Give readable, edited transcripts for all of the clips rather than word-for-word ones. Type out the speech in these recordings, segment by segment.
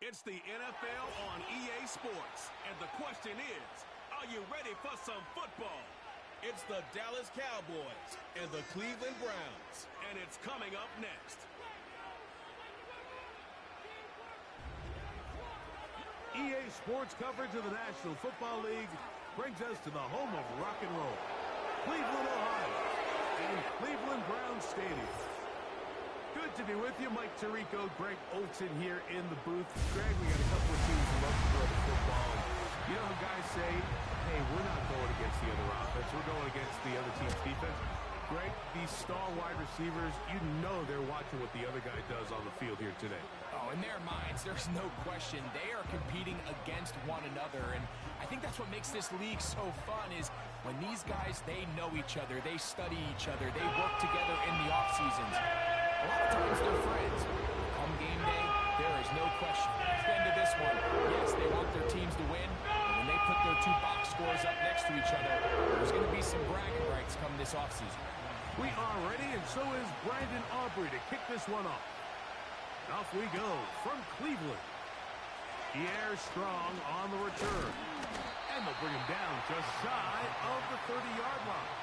It's the NFL on EA Sports, and the question is, are you ready for some football? It's the Dallas Cowboys and the Cleveland Browns, and it's coming up next. EA Sports coverage of the National Football League brings us to the home of rock and roll, Cleveland, Ohio, and Cleveland Browns Stadium. Good to be with you, Mike Tirico, Greg Olson here in the booth. Greg, we got a couple of teams who love to throw the football. You know how guys say, hey, we're not going against the other offense. We're going against the other team's defense. Greg, these star wide receivers, you know they're watching what the other guy does on the field here today. Oh, in their minds, there's no question. They are competing against one another, and I think that's what makes this league so fun is when these guys, they know each other, they study each other, they work together in the off-seasons. A lot of times they're friends. Come game day, there is no question. At the end of this one, yes, they want their teams to win, but when they put their two box scores up next to each other, there's going to be some bragging rights come this offseason. We are ready, and so is Brandon Aubrey to kick this one off. Off we go from Cleveland. Pierre Strong on the return. And they'll bring him down just shy of the 30-yard line.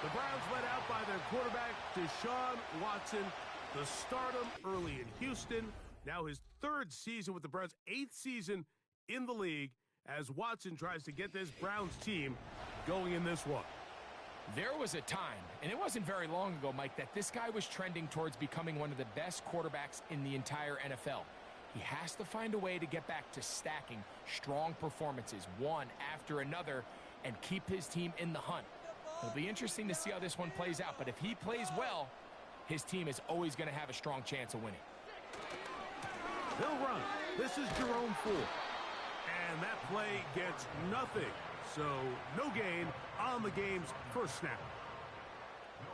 The Browns led out by their quarterback, Deshaun Watson, the stardom early in Houston. Now his third season with the Browns, 8th season in the league, as Watson tries to get this Browns team going in this one. There was a time, and it wasn't very long ago, Mike, that this guy was trending towards becoming one of the best quarterbacks in the entire NFL. He has to find a way to get back to stacking strong performances, one after another, and keep his team in the hunt. It'll be interesting to see how this one plays out, but if he plays well, his team is always going to have a strong chance of winning. They'll run. This is Jerome Ford. And that play gets nothing. So, no gain on the game's first snap.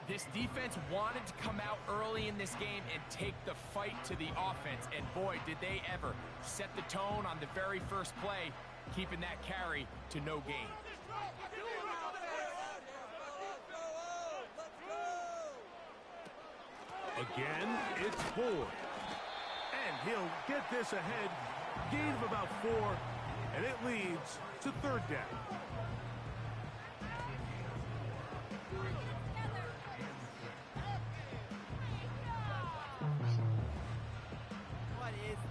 This defense wanted to come out early in this game and take the fight to the offense. And boy, did they ever set the tone on the very first play, keeping that carry to no gain. Again, it's Ford. And he'll get this ahead. Gain of about 4, and it leads to third down. What is this?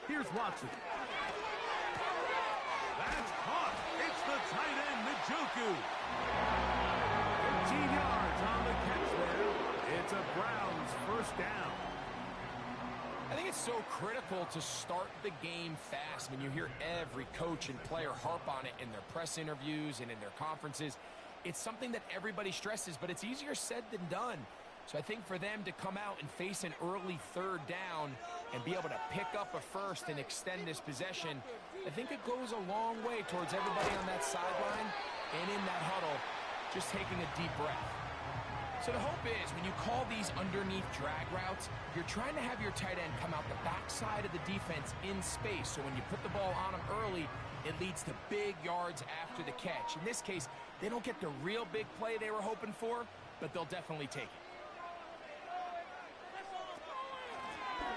Here's Watson. That's caught. It's the tight end, Njoku. 15 yards on the catch there. It's a Browns first down. I think it's so critical to start the game fast. When you hear every coach and player harp on it in their press interviews and in their conferences, it's something that everybody stresses, but it's easier said than done. So I think for them to come out and face an early third down and be able to pick up a first and extend this possession, I think it goes a long way towards everybody on that sideline and in that huddle just taking a deep breath. So the hope is when you call these underneath drag routes, you're trying to have your tight end come out the backside of the defense in space. So when you put the ball on them early, it leads to big yards after the catch. In this case, they don't get the real big play they were hoping for, but they'll definitely take it.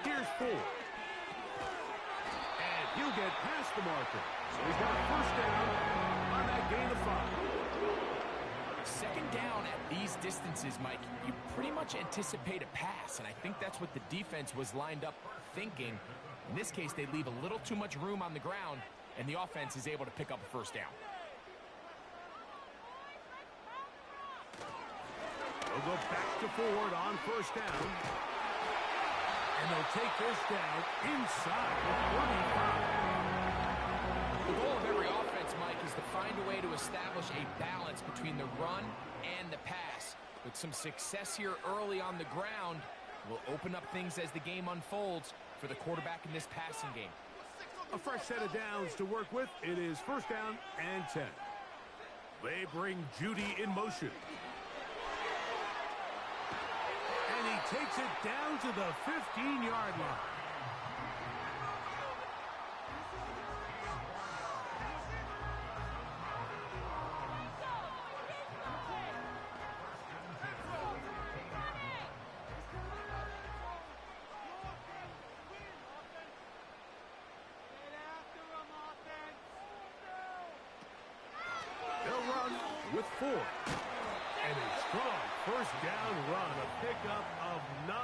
Here's Ford. And he'll get past the marker. So he's got a first down on that gain of 5. Second down at these distances, Mike, you pretty much anticipate a pass, and I think that's what the defense was lined up thinking. In this case, they leave a little too much room on the ground, and the offense is able to pick up a first down. They'll go back to Ford on first down. And they'll take this down inside the 45. The goal of every offense, Mike, is to find a way to establish a balance between the run and the pass. With some success here early on the ground, will open up things as the game unfolds for the quarterback in this passing game. A fresh set of downs to work with. It is first down and 10. They bring Judy in motion. And he takes it down to the 15-yard line. with 4. And a strong first down run, a pickup of 9,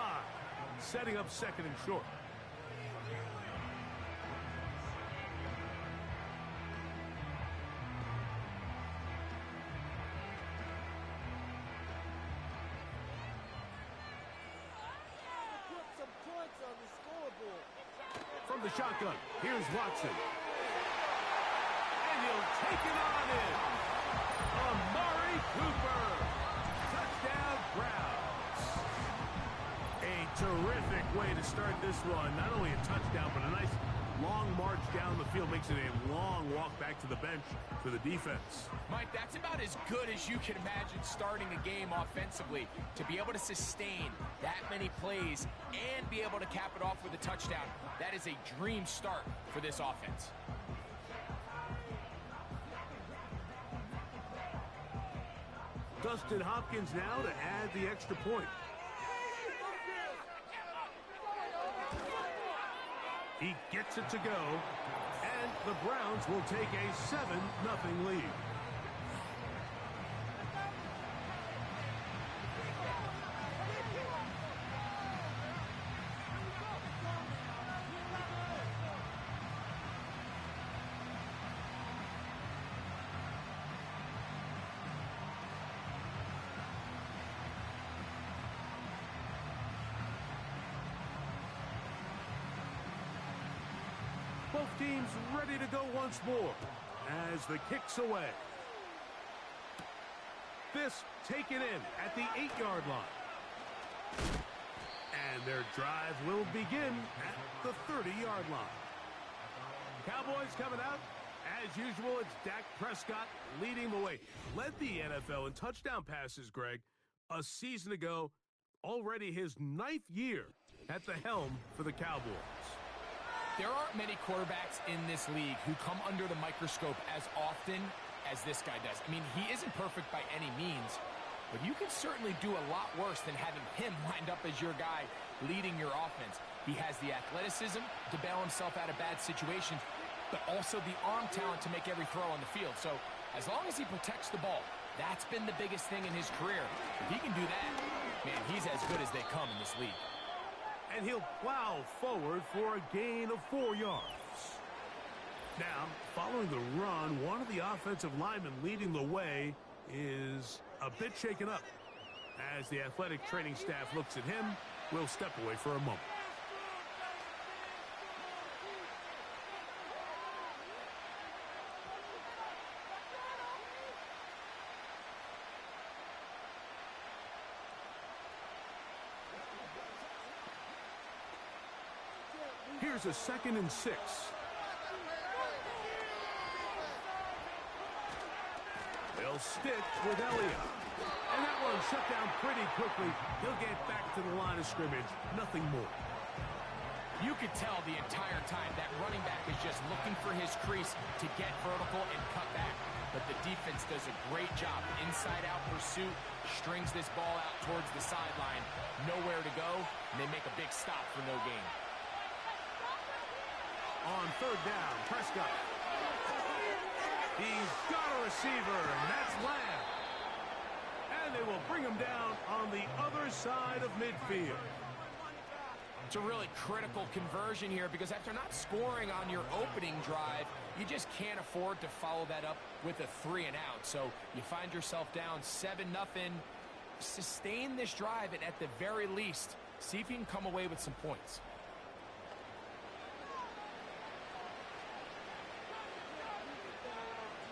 setting up second and short. Put some points on the scoreboard. From the shotgun, here's Watson. And he'll take it on in. Amari Cooper. Touchdown, Browns. A terrific way to start this one. Not only a touchdown, but a nice long march down the field. Makes it a long walk back to the bench for the defense. Mike, that's about as good as you can imagine starting a game offensively. To be able to sustain that many plays and be able to cap it off with a touchdown, that is a dream start for this offense. Dustin Hopkins now to add the extra point. He gets it to go, and the Browns will take a 7-0 lead. Both teams ready to go once more as the kick's away. This taken in at the 8-yard line. And their drive will begin at the 30-yard line. Cowboys coming out. As usual, it's Dak Prescott leading the way. Led the NFL in touchdown passes, Greg, a season ago. Already his 9th year at the helm for the Cowboys. There aren't many quarterbacks in this league who come under the microscope as often as this guy does. I mean, he isn't perfect by any means, but you can certainly do a lot worse than having him lined up as your guy leading your offense. He has the athleticism to bail himself out of bad situations, but also the arm talent to make every throw on the field. So as long as he protects the ball, that's been the biggest thing in his career. If he can do that, man, he's as good as they come in this league. And he'll plow forward for a gain of 4 yards. Now, following the run, one of the offensive linemen leading the way is a bit shaken up. As the athletic training staff looks at him, we'll step away for a moment. Here's a 2nd and 6. They'll stick with Elliott. And that one shut down pretty quickly. He'll get back to the line of scrimmage. Nothing more. You could tell the entire time that running back is just looking for his crease to get vertical and cut back. But the defense does a great job. Inside-out pursuit, strings this ball out towards the sideline. Nowhere to go, and they make a big stop for no gain. On 3rd down, Prescott. He's got a receiver, and that's Lamb. And they will bring him down on the other side of midfield. It's a really critical conversion here because after not scoring on your opening drive, you just can't afford to follow that up with a 3 and out. So you find yourself down 7-0. Sustain this drive, and at the very least, see if you can come away with some points.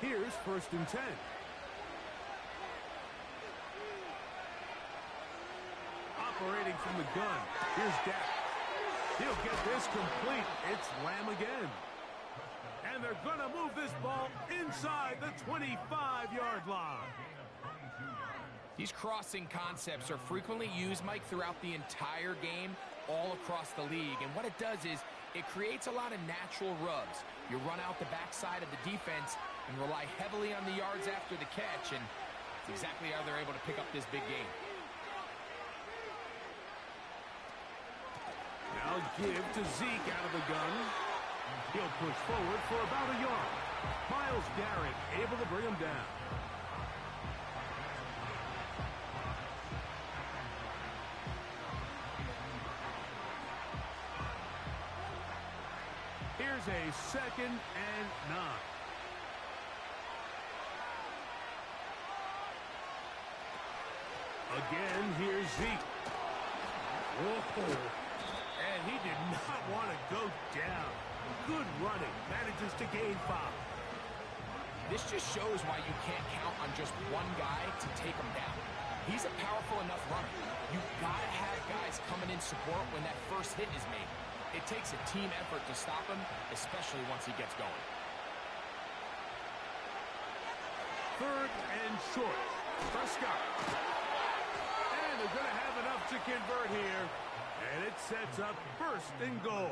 Here's 1st and 10. Operating from the gun. Here's Dak. He'll get this complete. It's Lamb again. And they're going to move this ball inside the 25-yard line. These crossing concepts are frequently used, Mike, throughout the entire game, all across the league. And what it does is it creates a lot of natural rubs. You run out the backside of the defense and rely heavily on the yards after the catch, and it's exactly how they're able to pick up this big game. Now give to Zeke out of the gun. He'll push forward for about a yard. Myles Garrett able to bring him down. Here's a 2nd and 9. Again, here's Zeke. Whoa. And he did not want to go down. Good running. Manages to gain 5. This just shows why you can't count on just one guy to take him down. He's a powerful enough runner. You've got to have guys coming in support when that first hit is made. It takes a team effort to stop him, especially once he gets going. 3rd and short. Prescott. And they're going to have enough to convert here. And it sets up 1st and goal.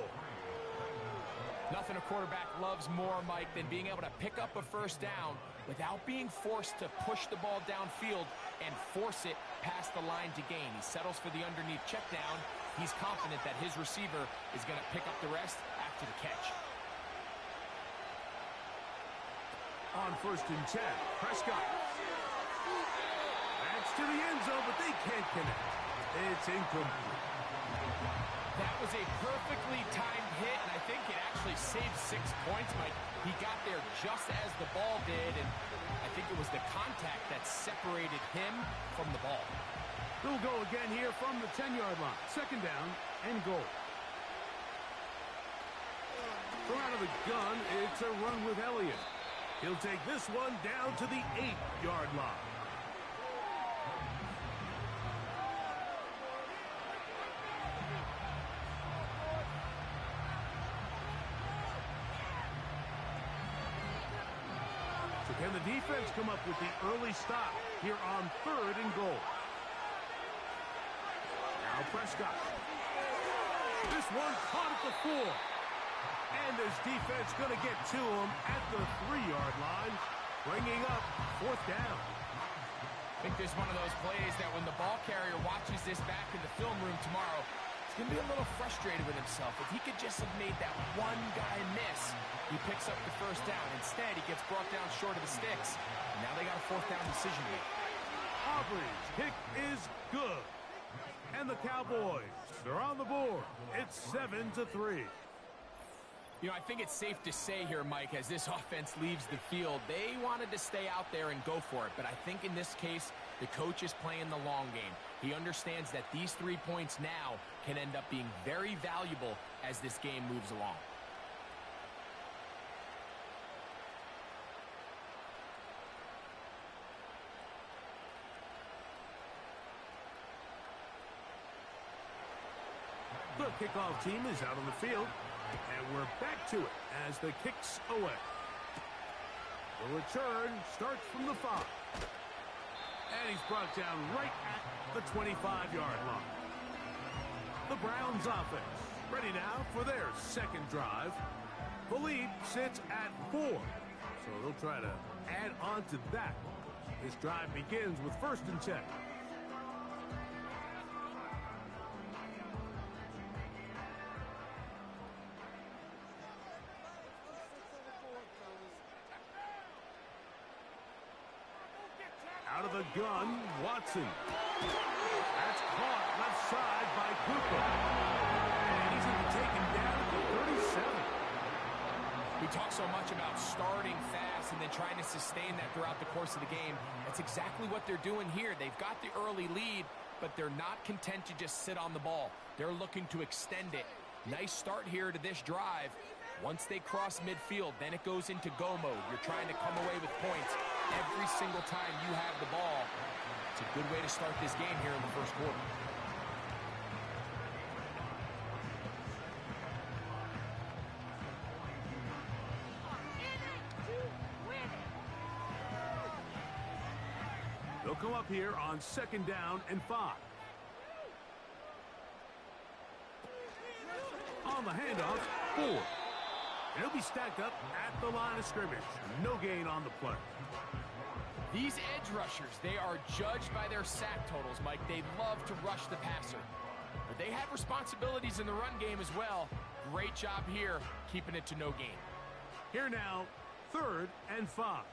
Nothing a quarterback loves more, Mike, than being able to pick up a first down without being forced to push the ball downfield and force it past the line to gain. He settles for the underneath check down. He's confident that his receiver is going to pick up the rest after the catch. On 1st and 10, Prescott. That's to the end zone, but they can't connect. It's incomplete. That was a perfectly timed hit, and I think it actually saved 6 points, Mike. He got there just as the ball did, and I think it was the contact that separated him from the ball. They'll go again here from the 10-yard line. 2nd down and goal. From out of the gun, it's a run with Elliott. He'll take this one down to the 8-yard line. Can the defense come up with the early stop here on 3rd and goal? Now Prescott. This one caught at the 4. And this defense going to get to him at the 3-yard line, bringing up 4th down. I think there's one of those plays that when the ball carrier watches this back in the film room tomorrow, he's going to be a little frustrated with himself. If he could just have made that one guy miss, he picks up the first down. Instead, he gets brought down short of the sticks. Now they got a 4th down decision to make. Aubrey's kick is good. And the Cowboys, they're on the board. It's 7-3. You know, I think it's safe to say here, Mike, as this offense leaves the field, they wanted to stay out there and go for it. But I think in this case, the coach is playing the long game. He understands that these 3 points now can end up being very valuable as this game moves along. The kickoff team is out on the field, and we're back to it as the kick's away. The return starts from the 5. And he's brought down right at the 25-yard line. The Browns offense ready now for their 2nd drive. The lead sits at 4, so they'll try to add on to that. This drive begins with 1st and 10. Out of the gun, Watson. That's caught left side by Cooper. And he's going to be taken down at the 37. We talk so much about starting fast and then trying to sustain that throughout the course of the game. That's exactly what they're doing here. They've got the early lead, but they're not content to just sit on the ball. They're looking to extend it. Nice start here to this drive. Once they cross midfield, then it goes into go mode. You're trying to come away with points every single time you have the ball. It's a good way to start this game here in the 1st quarter. They'll come up here on 2nd down and 5. On the handoff, 4. And he'll be stacked up at the line of scrimmage. No gain on the play. These edge rushers, they are judged by their sack totals, Mike. They love to rush the passer. But they have responsibilities in the run game as well. Great job here, keeping it to no gain. Here now, 3rd and 5.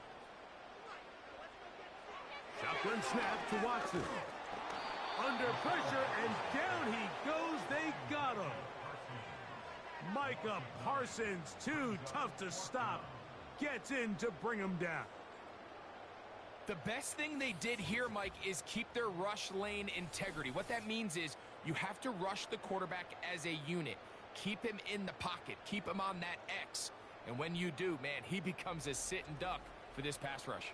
Shotgun snap to Watson. Under pressure, and down he goes. They got him. Micah Parsons, too tough to stop, gets in to bring him down. The best thing they did here, Mike, is keep their rush lane integrity. What that means is you have to rush the quarterback as a unit. Keep him in the pocket. Keep him on that X. And when you do, man, he becomes a sit and duck for this pass rush.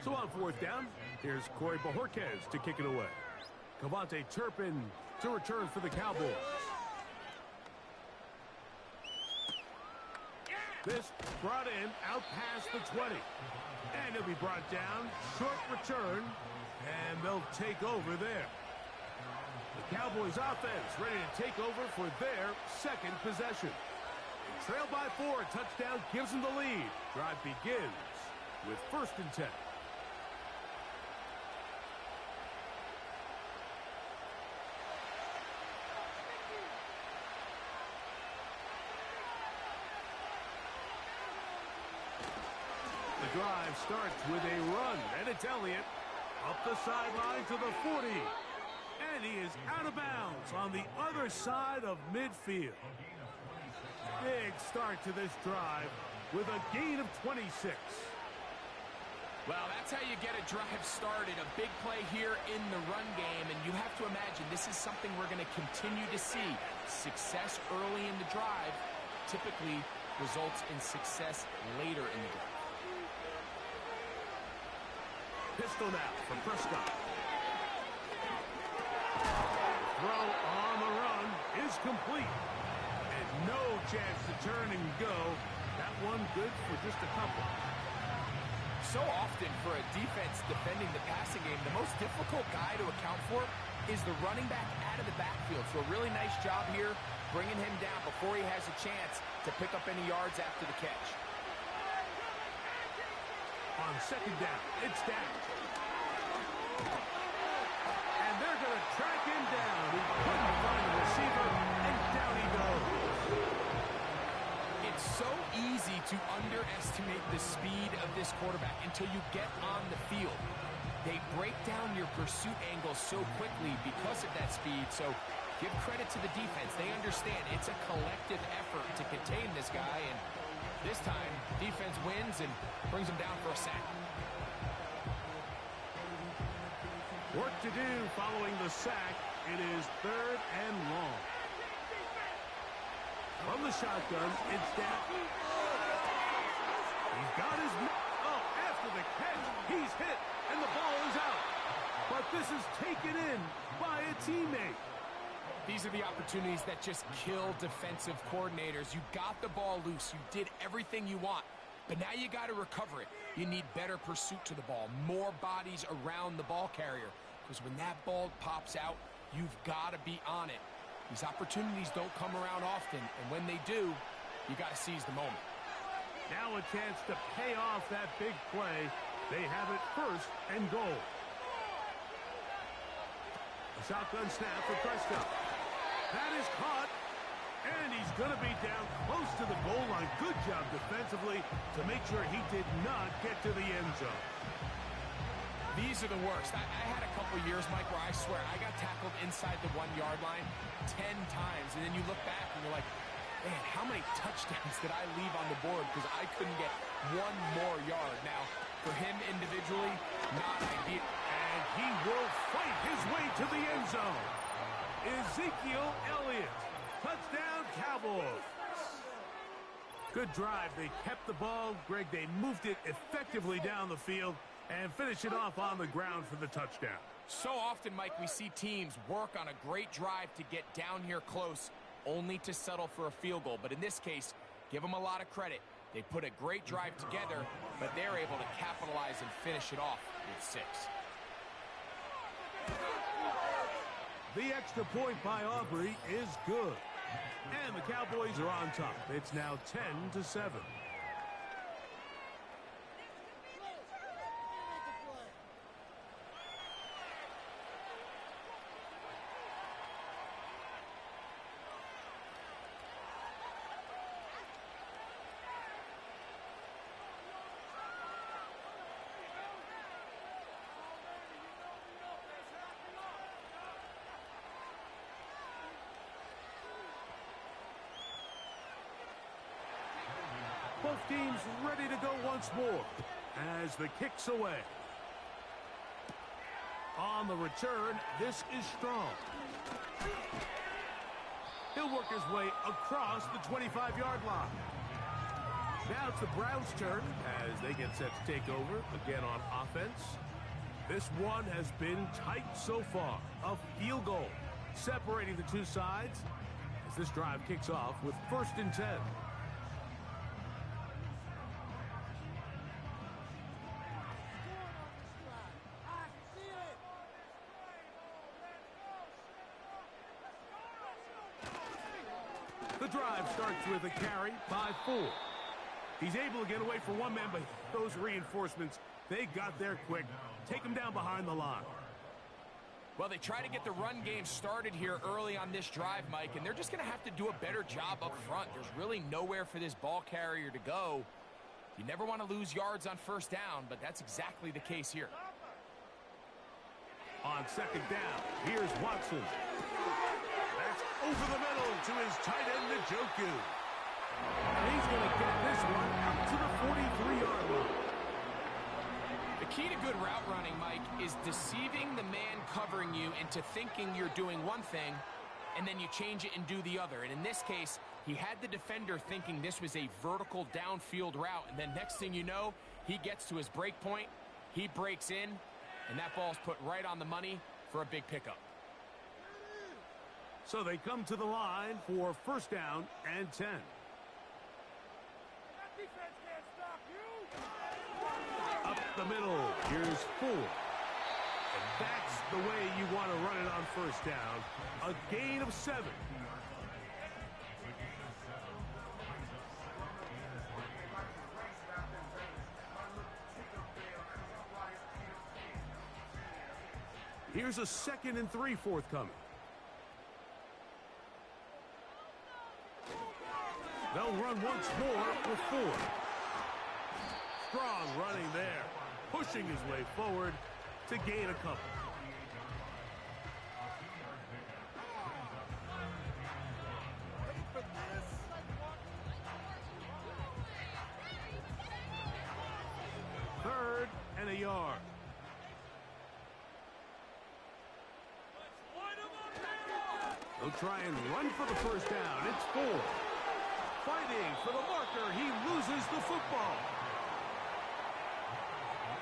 So on fourth down, here's Corey Bojorquez to kick it away. Cavante Turpin to return for the Cowboys. This brought in out past the 20. And he'll be brought down, short return, and they'll take over there. The Cowboys offense ready to take over for their second possession. Trailed by 4, touchdown gives them the lead. Drive begins with 1st and 10. The drive starts with a run, and it's Elliott up the sideline to the 40. And he is out of bounds on the other side of midfield. Big start to this drive with a gain of 26. Well, that's how you get a drive started. A big play here in the run game, and you have to imagine this is something we're going to continue to see. Success early in the drive typically results in success later in the drive. Pistol now from Prescott. Throw on the run is complete. And no chance to turn and go. That one good for just a couple. So often for a defense defending the passing game, the most difficult guy to account for is the running back out of the backfield. So a really nice job here bringing him down before he has a chance to pick up any yards after the catch. On second down, it's down. And they're going to track him down. He couldn't find the receiver, and down he goes. It's so easy to underestimate the speed of this quarterback until you get on the field. They break down your pursuit angle so quickly because of that speed, so give credit to the defense. They understand it's a collective effort to contain this guy, and this time, defense wins and brings him down for a sack. Work to do following the sack. It is 3rd and long. From the shotgun, it's down. He's got his... Oh, after the catch, he's hit, and the ball is out. But this is taken in by a teammate. These are the opportunities that just kill defensive coordinators. You got the ball loose. You did everything you want. But now you got to recover it. You need better pursuit to the ball, more bodies around the ball carrier. Because when that ball pops out, you've got to be on it. These opportunities don't come around often. And when they do, you got to seize the moment. Now a chance to pay off that big play. They have it 1st and goal. A shotgun snap for Prescott. That is caught, and he's going to be down close to the goal line. Good job defensively to make sure he did not get to the end zone. These are the worst. I had a couple years, Mike, where I swear I got tackled inside the 1-yard line 10 times, and then you look back and you're like, man, how many touchdowns did I leave on the board because I couldn't get one more yard? Now, for him individually, not ideal. And he will fight his way to the end zone. Ezekiel Elliott. Touchdown, Cowboys. Good drive. They kept the ball. Greg, they moved it effectively down the field and finished it off on the ground for the touchdown. So often, Mike, we see teams work on a great drive to get down here close, only to settle for a field goal. But in this case, give them a lot of credit. They put a great drive together, but they're able to capitalize and finish it off with 6. The extra point by Aubrey is good. And the Cowboys are on top. It's now 10-7. team's ready to go once more as the kick's away. On the return, this is Strong. He'll work his way across the 25-yard line. Now it's the Browns' turn as they get set to take over again on offense. This one has been tight so far. A field goal separating the two sides as this drive kicks off with 1st and 10. The drive starts with a carry by 4. He's able to get away from one man, but those reinforcements, they got there quick. Take him down behind the line. Well, they try to get the run game started here early on this drive, Mike, and they're just going to have to do a better job up front. There's really nowhere for this ball carrier to go. You never want to lose yards on 1st down, but that's exactly the case here. On 2nd down, here's Watson. That's over the middle to his tight end, Njoku. And he's going to get this one out to the 43-yard line. The key to good route running, Mike, is deceiving the man covering you into thinking you're doing one thing, and then you change it and do the other. And in this case, he had the defender thinking this was a vertical downfield route, and then next thing you know, he gets to his break point, he breaks in, and that ball's put right on the money for a big pickup. So they come to the line for 1st down and 10. Up the middle, here's 4. And that's the way you want to run it on 1st down. A gain of 7. Here's a 2nd and 3 forthcoming. They'll run once more with 4. Strong running there, pushing his way forward to gain a couple. Third and a yard. They'll try and run for the 1st down. It's 4. Fighting for the marker, he loses the football.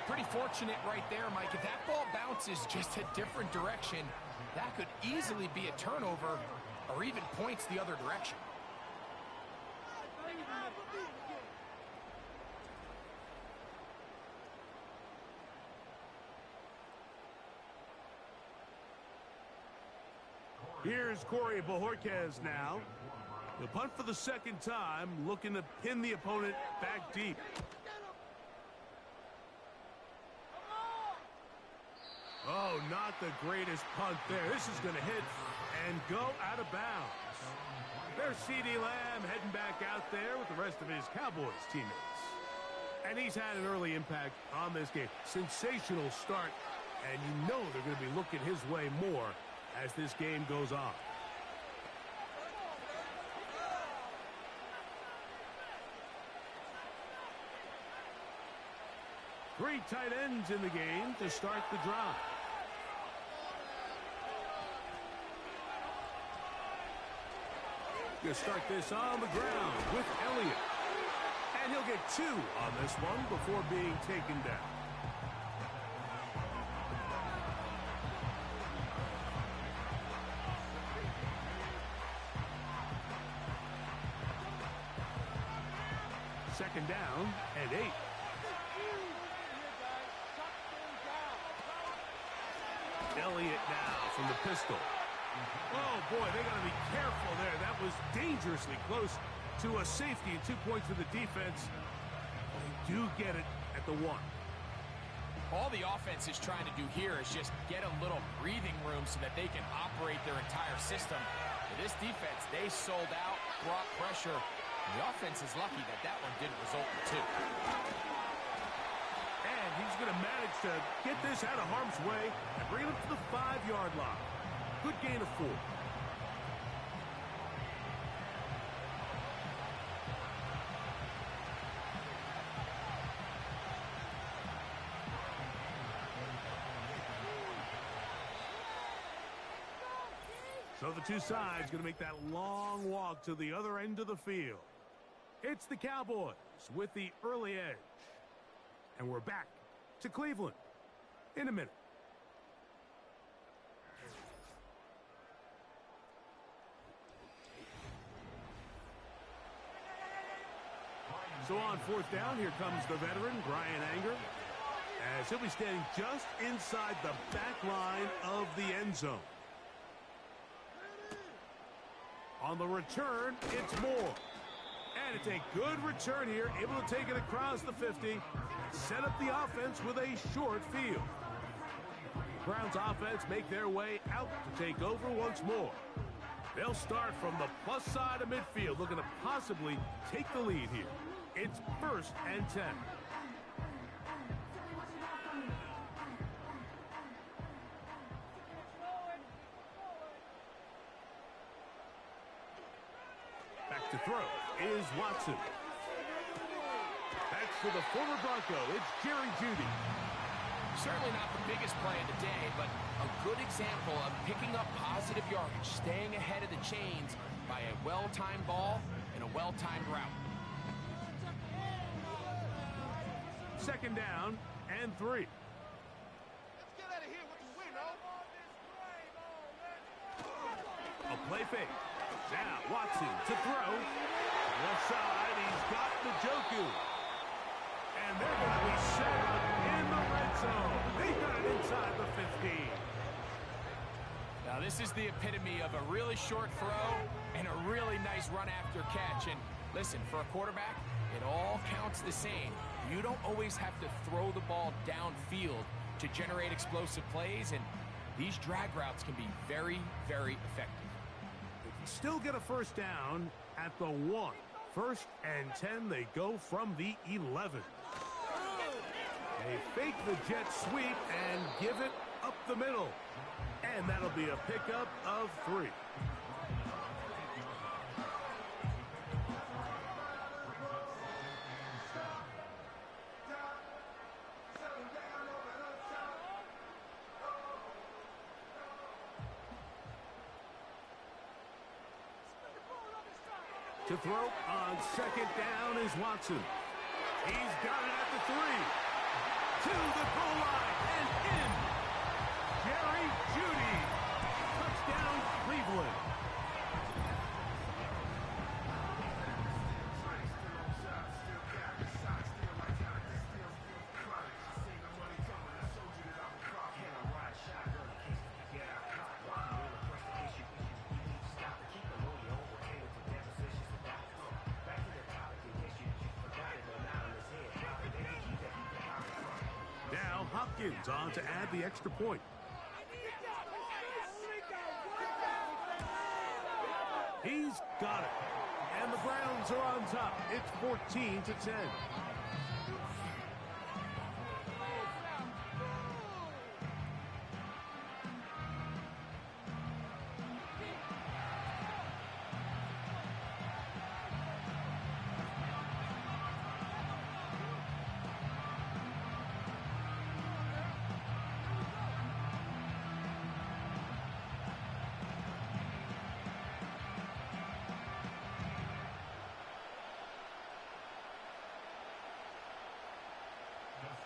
Pretty fortunate right there, Mike. If that ball bounces just a different direction, that could easily be a turnover or even points the other direction. Here's Corey Bojorquez now. He'll punt for the 2nd time, looking to pin the opponent back deep. Oh, not the greatest punt there. This is going to hit and go out of bounds. There's CeeDee Lamb heading back out there with the rest of his Cowboys teammates. And he's had an early impact on this game. Sensational start, and you know they're going to be looking his way more as this game goes on. Three tight ends in the game to start the drive. Going to start this on the ground with Elliott. And he'll get 2 on this one before being taken down. Second down and 8. Elliott now from the pistol. Oh, boy, they got to be careful there. That was dangerously close to a safety and 2 points for the defense. They do get it at the 1. All the offense is trying to do here is just get a little breathing room so that they can operate their entire system. For this defense, they sold out, brought pressure. The offense is lucky that that one didn't result in 2. And he's going to manage to get this out of harm's way and bring it up to the 5-yard line. Good gain of 4. So the two sides going to make that long walk to the other end of the field. It's the Cowboys with the early edge. And we're back to Cleveland in a minute. So on fourth down, here comes the veteran, Brian Anger, as he'll be standing just inside the back line of the end zone. On the return, it's Moore. And it's a good return here, able to take it across the 50, set up the offense with a short field. Browns offense make their way out to take over once more. They'll start from the plus side of midfield, looking to possibly take the lead here. It's 1st and 10. Back to throw is Watson. That's for the former Bronco. It's Jerry Jeudy. Certainly not the biggest play of the day, but a good example of picking up positive yardage, staying ahead of the chains by a well-timed ball and a well-timed route. 2nd down and 3. Let's get out of here with the win, A play fake. Now Watson to throw. Left side, he's got Njoku. And they're going to be set up in the red zone. They got it inside the 15. Now this is the epitome of a really short throw and a really nice run after catch. And listen, for a quarterback, it all counts the same. You don't always have to throw the ball downfield to generate explosive plays, and these drag routes can be very, very effective. They can still get a 1st down at the 1. 1st and 10, they go from the 11. They fake the jet sweep and give it up the middle. And that'll be a pickup of 3. To throw on 2nd down is Watson. He's got it at the 3. To the goal line and in. Jerry Jeudy. Touchdown, Cleveland. Hopkins on to add the extra point. He's got it. And the Browns are on top. It's 14-10.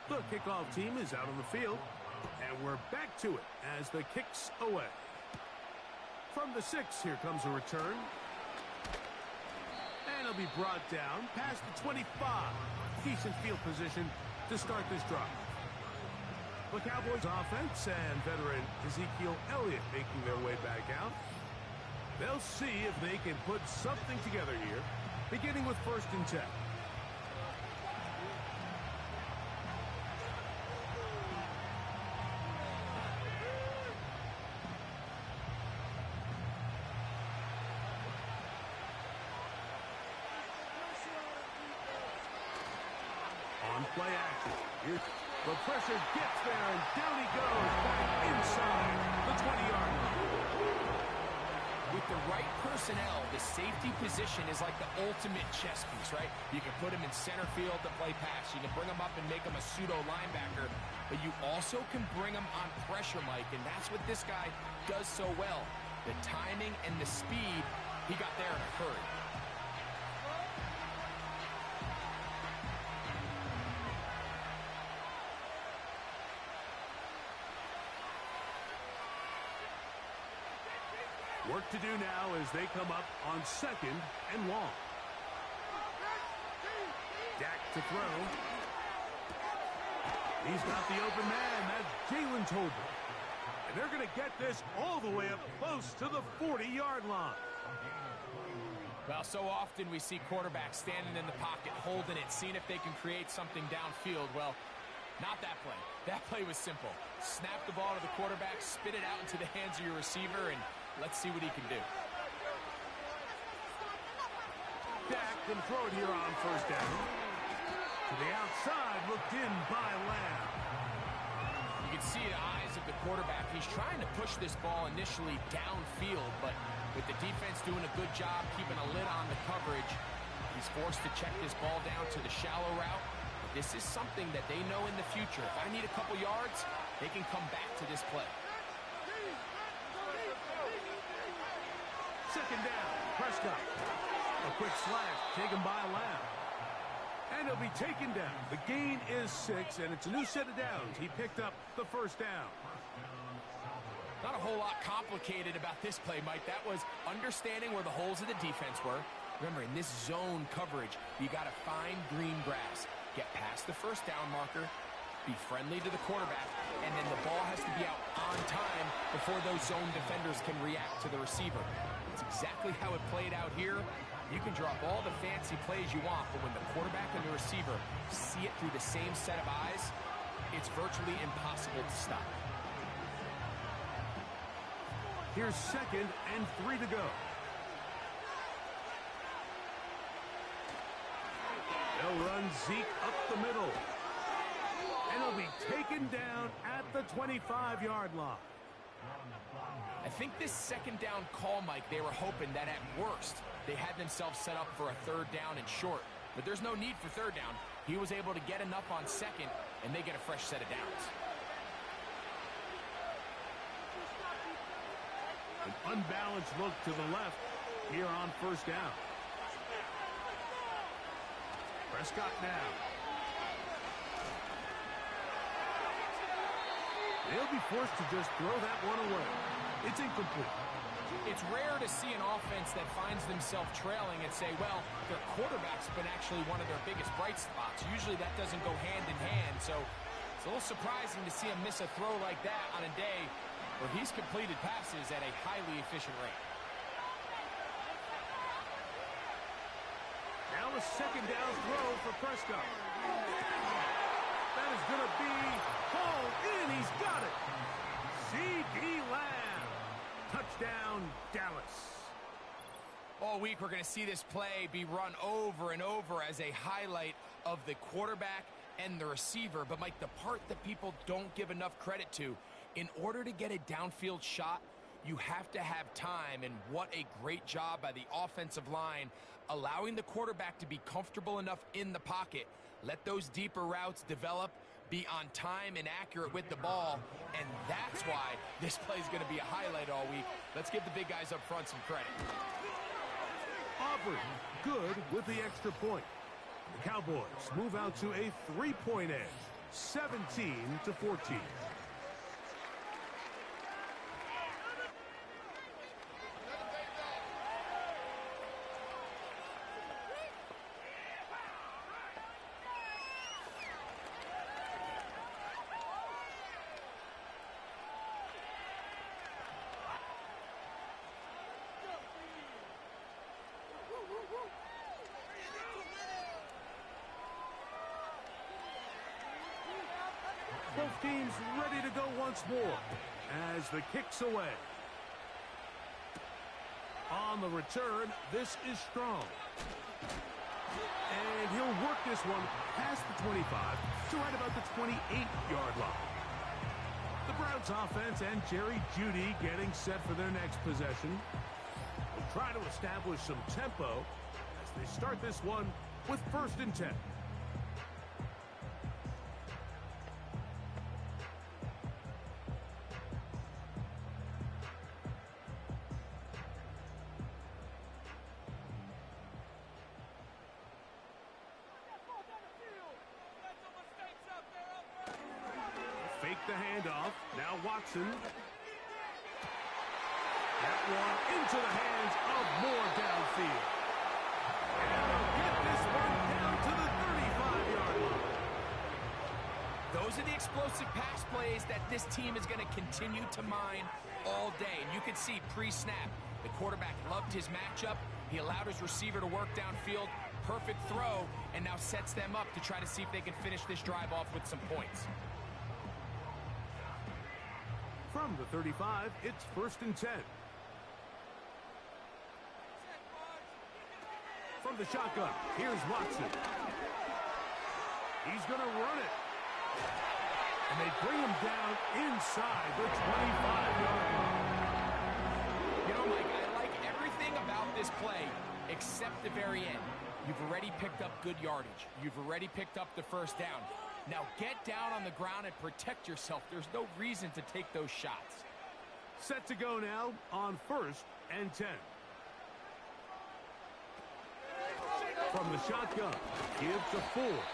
The kickoff team is out on the field, and we're back to it as the kick's away. From the 6, here comes a return. And it'll be brought down past the 25. Decent field position to start this drive. The Cowboys offense and veteran Ezekiel Elliott making their way back out. They'll see if they can put something together here, beginning with 1st and 10. Play action. The pressure gets there, and down he goes back inside the 20-yard line. With the right personnel, the safety position is like the ultimate chess piece, right? You can put him in center field to play pass. You can bring him up and make him a pseudo linebacker, but you also can bring him on pressure, Mike, and that's what this guy does so well. The timing and the speed, he got there in a hurry. Work to do now as they come up on 2nd and long. Dak to throw. He's got the open man. That's Jalen Tolbert. And they're going to get this all the way up close to the 40-yard line. Well, so often we see quarterbacks standing in the pocket, holding it, seeing if they can create something downfield. Well, not that play. That play was simple. Snap the ball to the quarterback, spit it out into the hands of your receiver, and let's see what he can do. Dak can throw it here on 1st down. To the outside, looked in by Lamb. You can see the eyes of the quarterback. He's trying to push this ball initially downfield, but with the defense doing a good job keeping a lid on the coverage, he's forced to check this ball down to the shallow route. But this is something that they know in the future. If I need a couple yards, they can come back to this play. 2nd down, Prescott. A quick slash taken by Lamb. And he'll be taken down. The gain is 6, and it's a new set of downs. He picked up the 1st down. Not a whole lot complicated about this play, Mike. That was understanding where the holes of the defense were. Remember, in this zone coverage, you got to find green grass. Get past the 1st down marker, be friendly to the quarterback, and then the ball has to be out on time before those zone defenders can react to the receiver. That's exactly how it played out here. You can drop all the fancy plays you want, but when the quarterback and the receiver see it through the same set of eyes, it's virtually impossible to stop. Here's 2nd and 3 to go. They'll run Zeke up the middle. And he'll be taken down at the 25-yard line. I think this 2nd down call, Mike, they were hoping that at worst they had themselves set up for a 3rd down and short. But there's no need for 3rd down. He was able to get enough on 2nd, and they get a fresh set of downs. An unbalanced look to the left here on 1st down. Prescott now. They'll be forced to just throw that one away. It's incomplete. It's rare to see an offense that finds themselves trailing and say, well, their quarterback's been actually one of their biggest bright spots. Usually that doesn't go hand in hand, so it's a little surprising to see him miss a throw like that on a day where he's completed passes at a highly efficient rate. Now a 2nd down throw for Prescott. That is going to be hauled in. He's got it. C.D. Lamb. Touchdown, Dallas. All week, we're going to see this play be run over and over as a highlight of the quarterback and the receiver. But, Mike, the part that people don't give enough credit to, in order to get a downfield shot, you have to have time. And what a great job by the offensive line, allowing the quarterback to be comfortable enough in the pocket. Let those deeper routes develop, be on time and accurate with the ball, and that's why this play is going to be a highlight all week. Let's give the big guys up front some credit. Auburn good with the extra point. The Cowboys move out to a 3-point edge, 17-14. Both teams ready to go once more as the kick's away. On the return, this is Strong. And he'll work this one past the 25 to right about the 28-yard line. The Browns offense and Jerry Jeudy getting set for their next possession. Will try to establish some tempo as they start this one with 1st and 10. the handoff. Now Watson. That one into the hands of Moore downfield. And they'll get this one down to the 35-yard line. Those are the explosive pass plays that this team is going to continue to mine all day. And you can see pre-snap, the quarterback loved his matchup. He allowed his receiver to work downfield. Perfect throw, and now sets them up to try to see if they can finish this drive off with some points. From the 35, it's 1st and 10. From the shotgun, here's Watson. He's going to run it. And they bring him down inside the 25-yard line. You know, Mike, I like everything about this play except the very end. You've already picked up good yardage. You've already picked up the first down. Now get down on the ground and protect yourself. There's no reason to take those shots. Set to go now on 1st and 10. From the shotgun, give to Ford.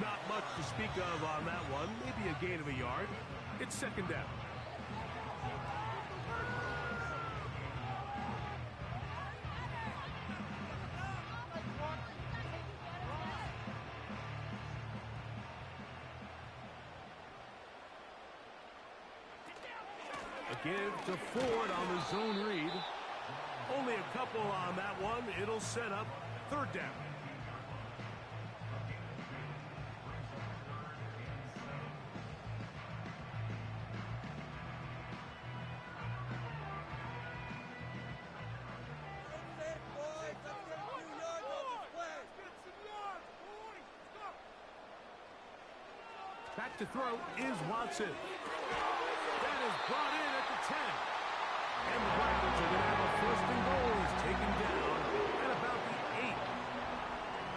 Not much to speak of on that one. Maybe a gain of a yard. It's 2nd down. A give to Ford on the zone read. Only a couple on that one. It'll set up 3rd down. Back to throw is Watson. That is brought in at the 10. And the Browns are going to have a 1st and goal is taken down at about the 8.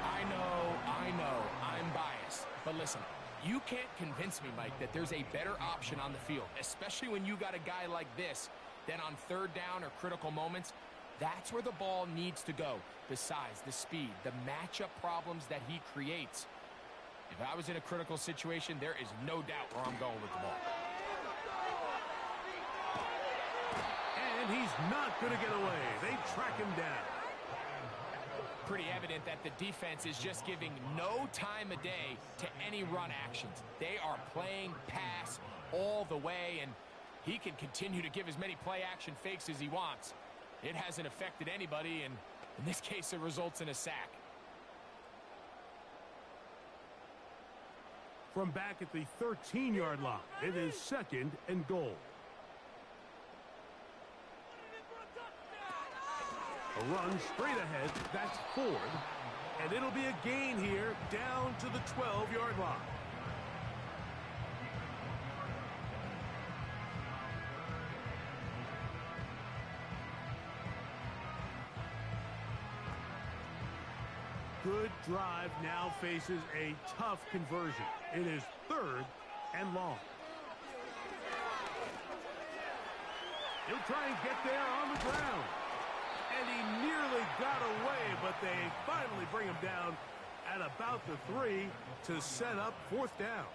I know, I'm biased. But listen, you can't convince me, Mike, that there's a better option on the field, especially when you got a guy like this, than on 3rd down or critical moments. That's where the ball needs to go. The size, the speed, the matchup problems that he creates. If I was in a critical situation, there is no doubt where I'm going with the ball. And he's not going to get away. They track him down. Pretty evident that the defense is just giving no time of day to any run actions. They are playing pass all the way, and he can continue to give as many play-action fakes as he wants. It hasn't affected anybody, and in this case, it results in a sack. From back at the 13-yard line, it is 2nd and goal. A run straight ahead, that's Ford. And it'll be a gain here down to the 12-yard line. Good drive now faces a tough conversion. It is 3rd and long. He'll try and get there on the ground. And he nearly got away, but they finally bring him down at about the 3 to set up 4th down.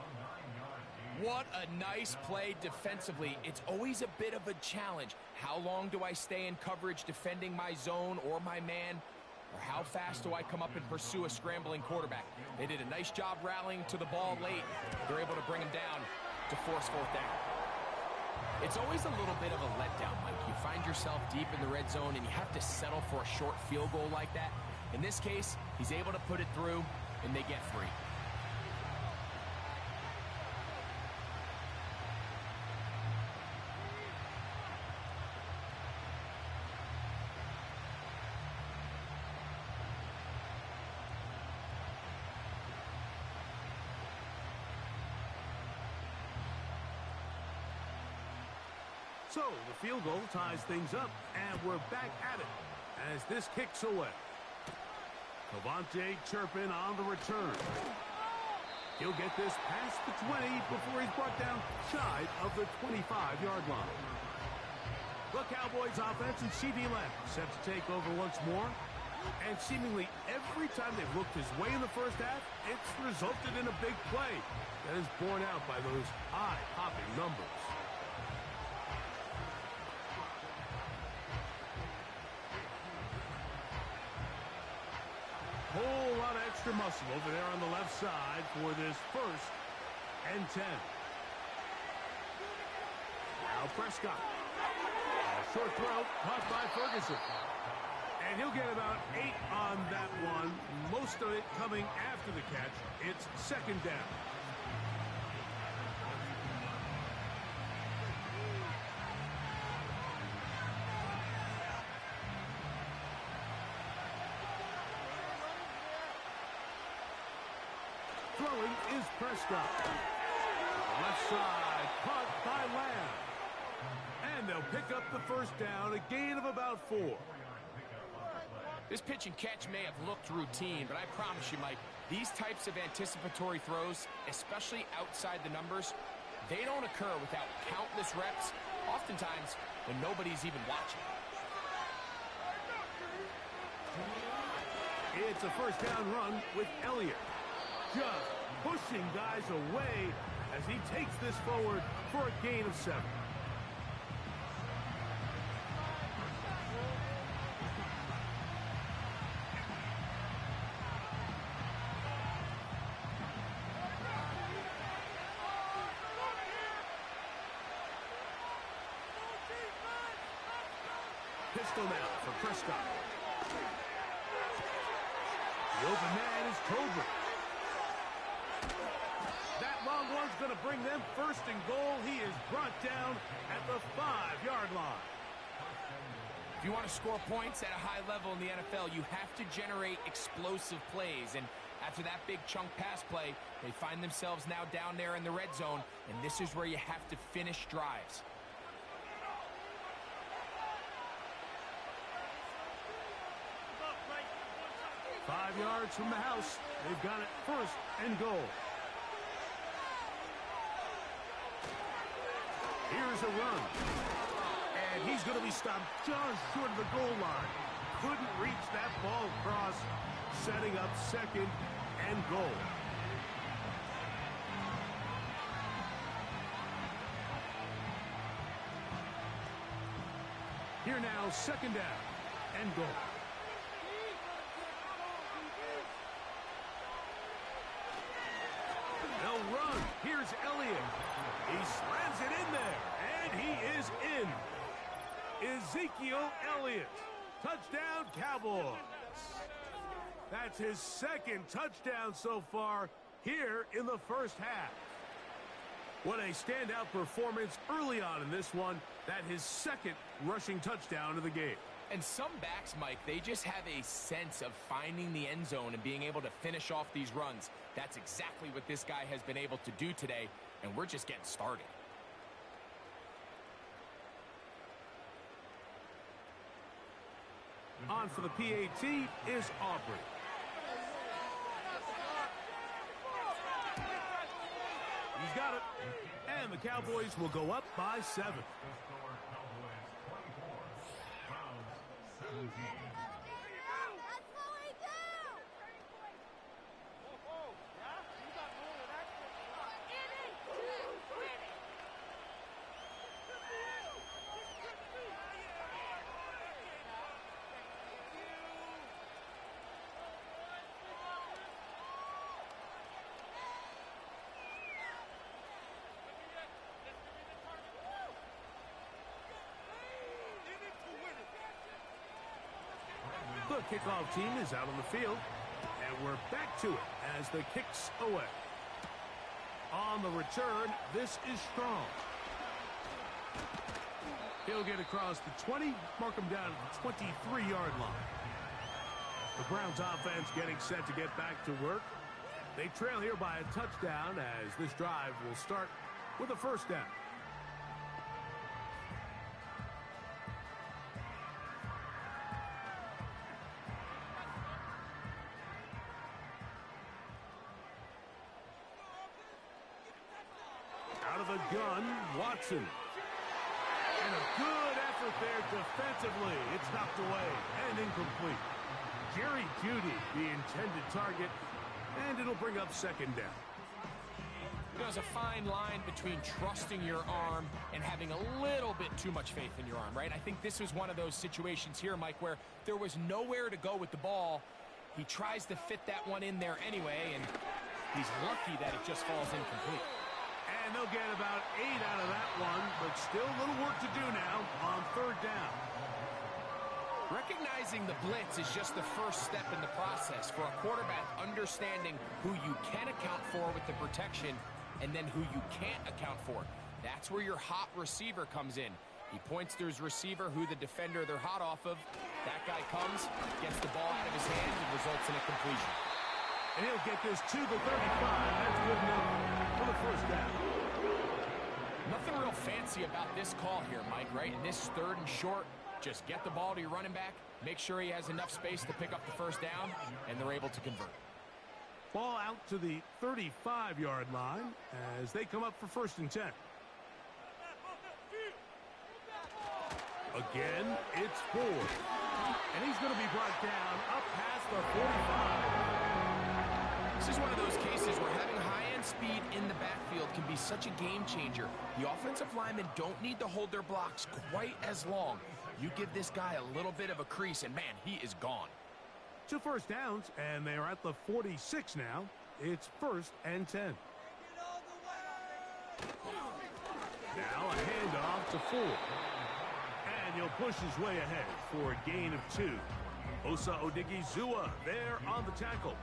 What a nice play defensively. It's always a bit of a challenge. How long do I stay in coverage defending my zone or my man? Or how fast do I come up and pursue a scrambling quarterback? They did a nice job rallying to the ball late. They're able to bring him down to force 4th down. It's always a little bit of a letdown, Mike. You find yourself deep in the red zone and you have to settle for a short field goal like that. In this case, he's able to put it through and they get 3. So the field goal ties things up, and we're back at it as this kicks away. Cavante Turpin on the return. He'll get this past the 20 before he's brought down shy of the 25-yard line. The Cowboys offense and C.D. Lamb set to take over once more. And seemingly every time they've looked his way in the first half, it's resulted in a big play that is borne out by those eye-popping numbers. Whole lot of extra muscle over there on the left side for this 1st and 10. Now Prescott. A short throw caught by Ferguson. And he'll get about 8 on that one. Most of it coming after the catch. It's 2nd down. Throwing is Prescott. Left side, caught by Lamb. And they'll pick up the 1st down, a gain of about 4. This pitch and catch may have looked routine, but I promise you, Mike, these types of anticipatory throws, especially outside the numbers, they don't occur without countless reps, oftentimes when nobody's even watching. It's a 1st down run with Elliott. Just pushing guys away as he takes this forward for a gain of 7. Pistol now for Prescott. The open man is Tolbert. That long one's going to bring them 1st and goal. He is brought down at the 5-yard line. If you want to score points at a high level in the NFL, you have to generate explosive plays. And after that big chunk pass play, they find themselves now down there in the red zone. And this is where you have to finish drives. Five yards from the house. They've got it 1st and goal. Here's a run. And he's going to be stopped just short of the goal line. Couldn't reach that ball across, setting up 2nd and goal. Here now, 2nd down and goal. They'll run. Here's Elliott. He slams it in there, and he is in. Ezekiel Elliott. Touchdown, Cowboys. That's his 2nd touchdown so far here in the 1st half. What a standout performance early on in this one. That his 2nd rushing touchdown of the game. And some backs, Mike, they just have a sense of finding the end zone and being able to finish off these runs. That's exactly what this guy has been able to do today, and we're just getting started. On for the PAT is Aubrey. He's got it. And the Cowboys will go up by 7. The kickoff team is out on the field, and we're back to it as the kick's away. On the return, this is Strong. He'll get across the 20, mark him down at the 23-yard line. The Browns offense getting set to get back to work. They trail here by a touchdown as this drive will start with a 1st down. Out of the gun, Watson. And a good effort there defensively. It's knocked away and incomplete. Jerry Jeudy, the intended target, and it'll bring up second down. There's a fine line between trusting your arm and having a little bit too much faith in your arm, right? I think this was one of those situations here, Mike, where there was nowhere to go with the ball. He tries to fit that one in there anyway, and he's lucky that it just falls incomplete. And they'll get about 8 out of that one, but still a little work to do now on third down. Recognizing the blitz is just the first step in the process for a quarterback, understanding who you can account for with the protection and then who you can't account for. That's where your hot receiver comes in. He points to his receiver, who the defender they're hot off of. That guy comes, gets the ball out of his hands, and results in a completion. And he'll get this to the 35. That's good enough for the first down. Nothing real fancy about this call here, Mike, right? In this third and short, just get the ball to your running back, make sure he has enough space to pick up the first down, and they're able to convert. Ball out to the 35-yard line as they come up for first and 10. Again, it's Ford. And he's going to be brought down up past the 45. This is one of those cases where having high-end speed in the backfield can be such a game changer. The offensive linemen don't need to hold their blocks quite as long. You give this guy a little bit of a crease, and man, he is gone. 2 first downs, and they are at the 46 now. It's first and 10. Now a handoff to Ford. And he'll push his way ahead for a gain of 2. Osa Odigizua there on the tackle.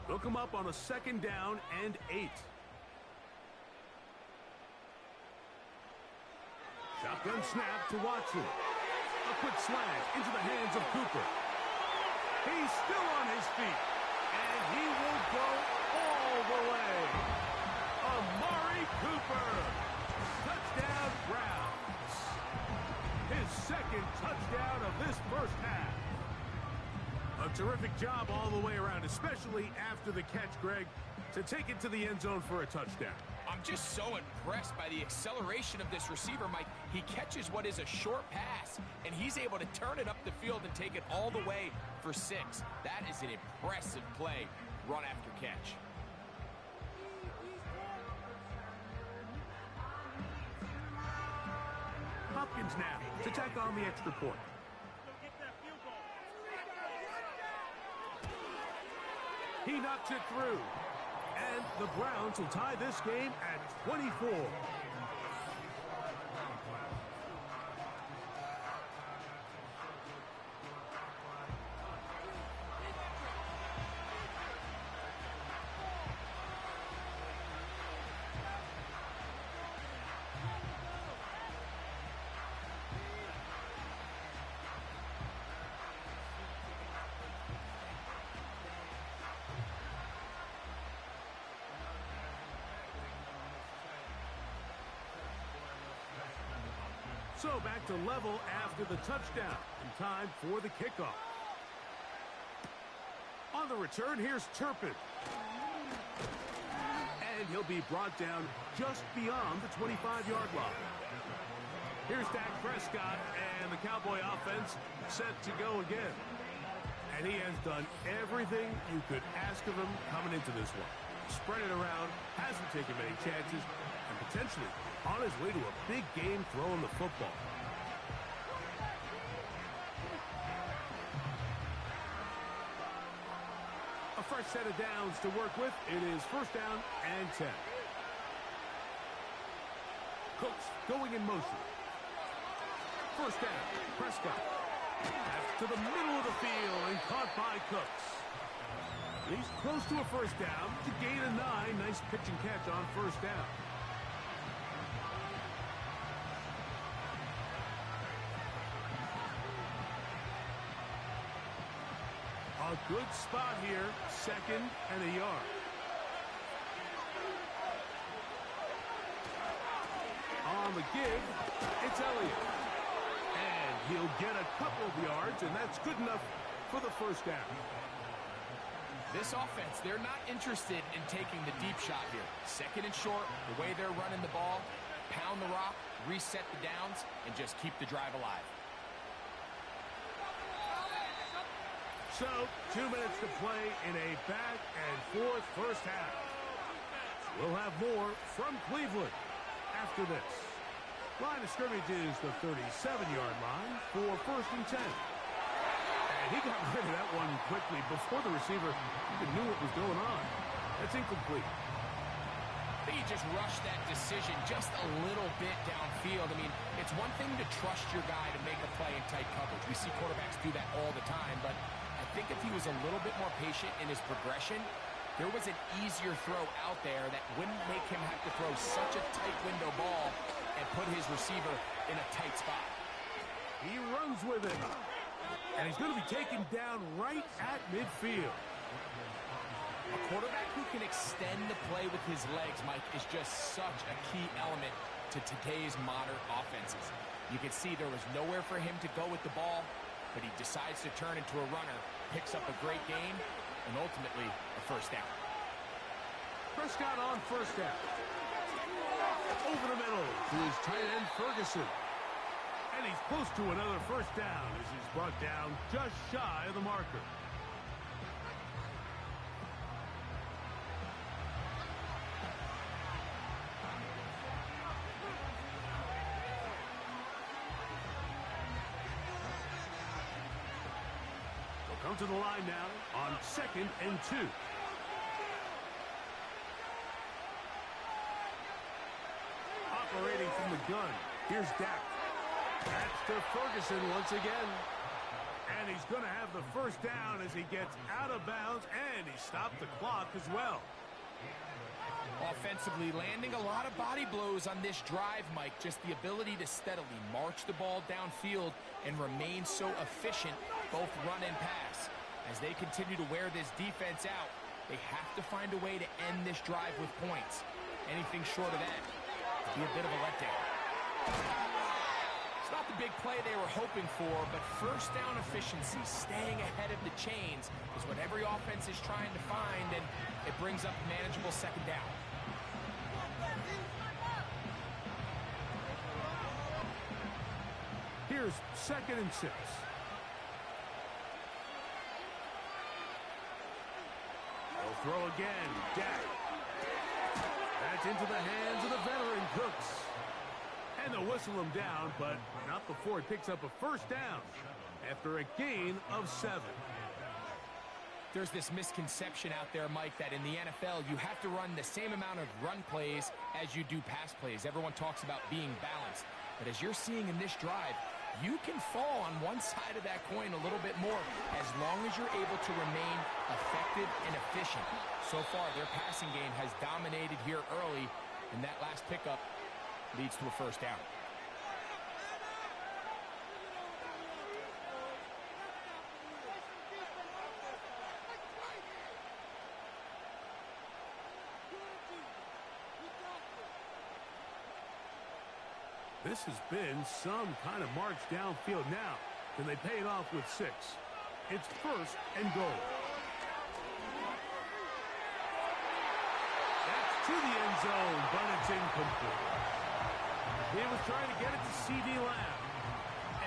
They'll come up on a second down and 8. Shotgun snap to Watson. A quick slant into the hands of Cooper. He's still on his feet, and he will go all the way. Amari Cooper. Touchdown Browns. His second touchdown of this first half. A terrific job all the way around, especially after the catch, Greg, to take it to the end zone for a touchdown. I'm just so impressed by the acceleration of this receiver, Mike. He catches what is a short pass, and he's able to turn it up the field and take it all the way for 6. That is an impressive play, run after catch. Hopkins now to tack on the extra point. He knocks it through. And the Browns will tie this game at 24. So back to level after the touchdown. In time for the kickoff. On the return, here's Turpin. And he'll be brought down just beyond the 25-yard line. Here's Dak Prescott, and the Cowboy offense set to go again. And he has done everything you could ask of him coming into this one. Spread it around, hasn't taken many chances, and potentially on his way to a big game throwing the football. A fresh set of downs to work with. It is first down and 10. Cooks going in motion. First down, Prescott. Pass to the middle of the field and caught by Cooks. He's close to a first down to gain a 9. Nice pitch and catch on first down. A good spot here, second and a yard. On the give, it's Elliott. And he'll get a couple of yards, and that's good enough for the first down. This offense, they're not interested in taking the deep shot here. Second and short, the way they're running the ball, pound the rock, reset the downs, and just keep the drive alive. So, 2 minutes to play in a back-and-forth first half. We'll have more from Cleveland after this. Line of scrimmage is the 37-yard line for 1st and 10. And he got rid of that one quickly before the receiver even knew what was going on. That's incomplete. I think he just rushed that decision just a little bit downfield. I mean, it's one thing to trust your guy to make a play in tight coverage. We see quarterbacks do that all the time, but I think if he was a little bit more patient in his progression, there was an easier throw out there that wouldn't make him have to throw such a tight window ball and put his receiver in a tight spot. He runs with it. And he's going to be taken down right at midfield. A quarterback who can extend the play with his legs, Mike, is just such a key element to today's modern offenses. You can see there was nowhere for him to go with the ball, but he decides to turn into a runner, picks up a great gain, and ultimately a first down. Prescott on first down. Over the middle to his tight end, Ferguson. And he's close to another first down as he's brought down just shy of the marker. We'll come to the line now on 2nd and 2. Operating from the gun, here's Dak. That's to Ferguson once again. And he's going to have the first down as he gets out of bounds, and he stopped the clock as well. Offensively, landing a lot of body blows on this drive, Mike. Just the ability to steadily march the ball downfield and remain so efficient, both run and pass. As they continue to wear this defense out, they have to find a way to end this drive with points. Anything short of that would be a bit of a letdown. It's not the big play they were hoping for, but first down efficiency, staying ahead of the chains, is what every offense is trying to find, and it brings up a manageable second down. Here's 2nd and 6. They'll throw again. Dak. That's into the hands of the veteran Cooks. And they'll whistle him down, but not before he picks up a first down after a gain of 7. There's this misconception out there, Mike, that in the NFL you have to run the same amount of run plays as you do pass plays. Everyone talks about being balanced. But as you're seeing in this drive, you can fall on one side of that coin a little bit more as long as you're able to remain effective and efficient. So far, their passing game has dominated here early, and that last pickup leads to a first down. This has been some kind of march downfield now. Can they pay it off with 6? It's 1st and goal. That's to the end zone, but it's incomplete. He was trying to get it to C.D. Lamb.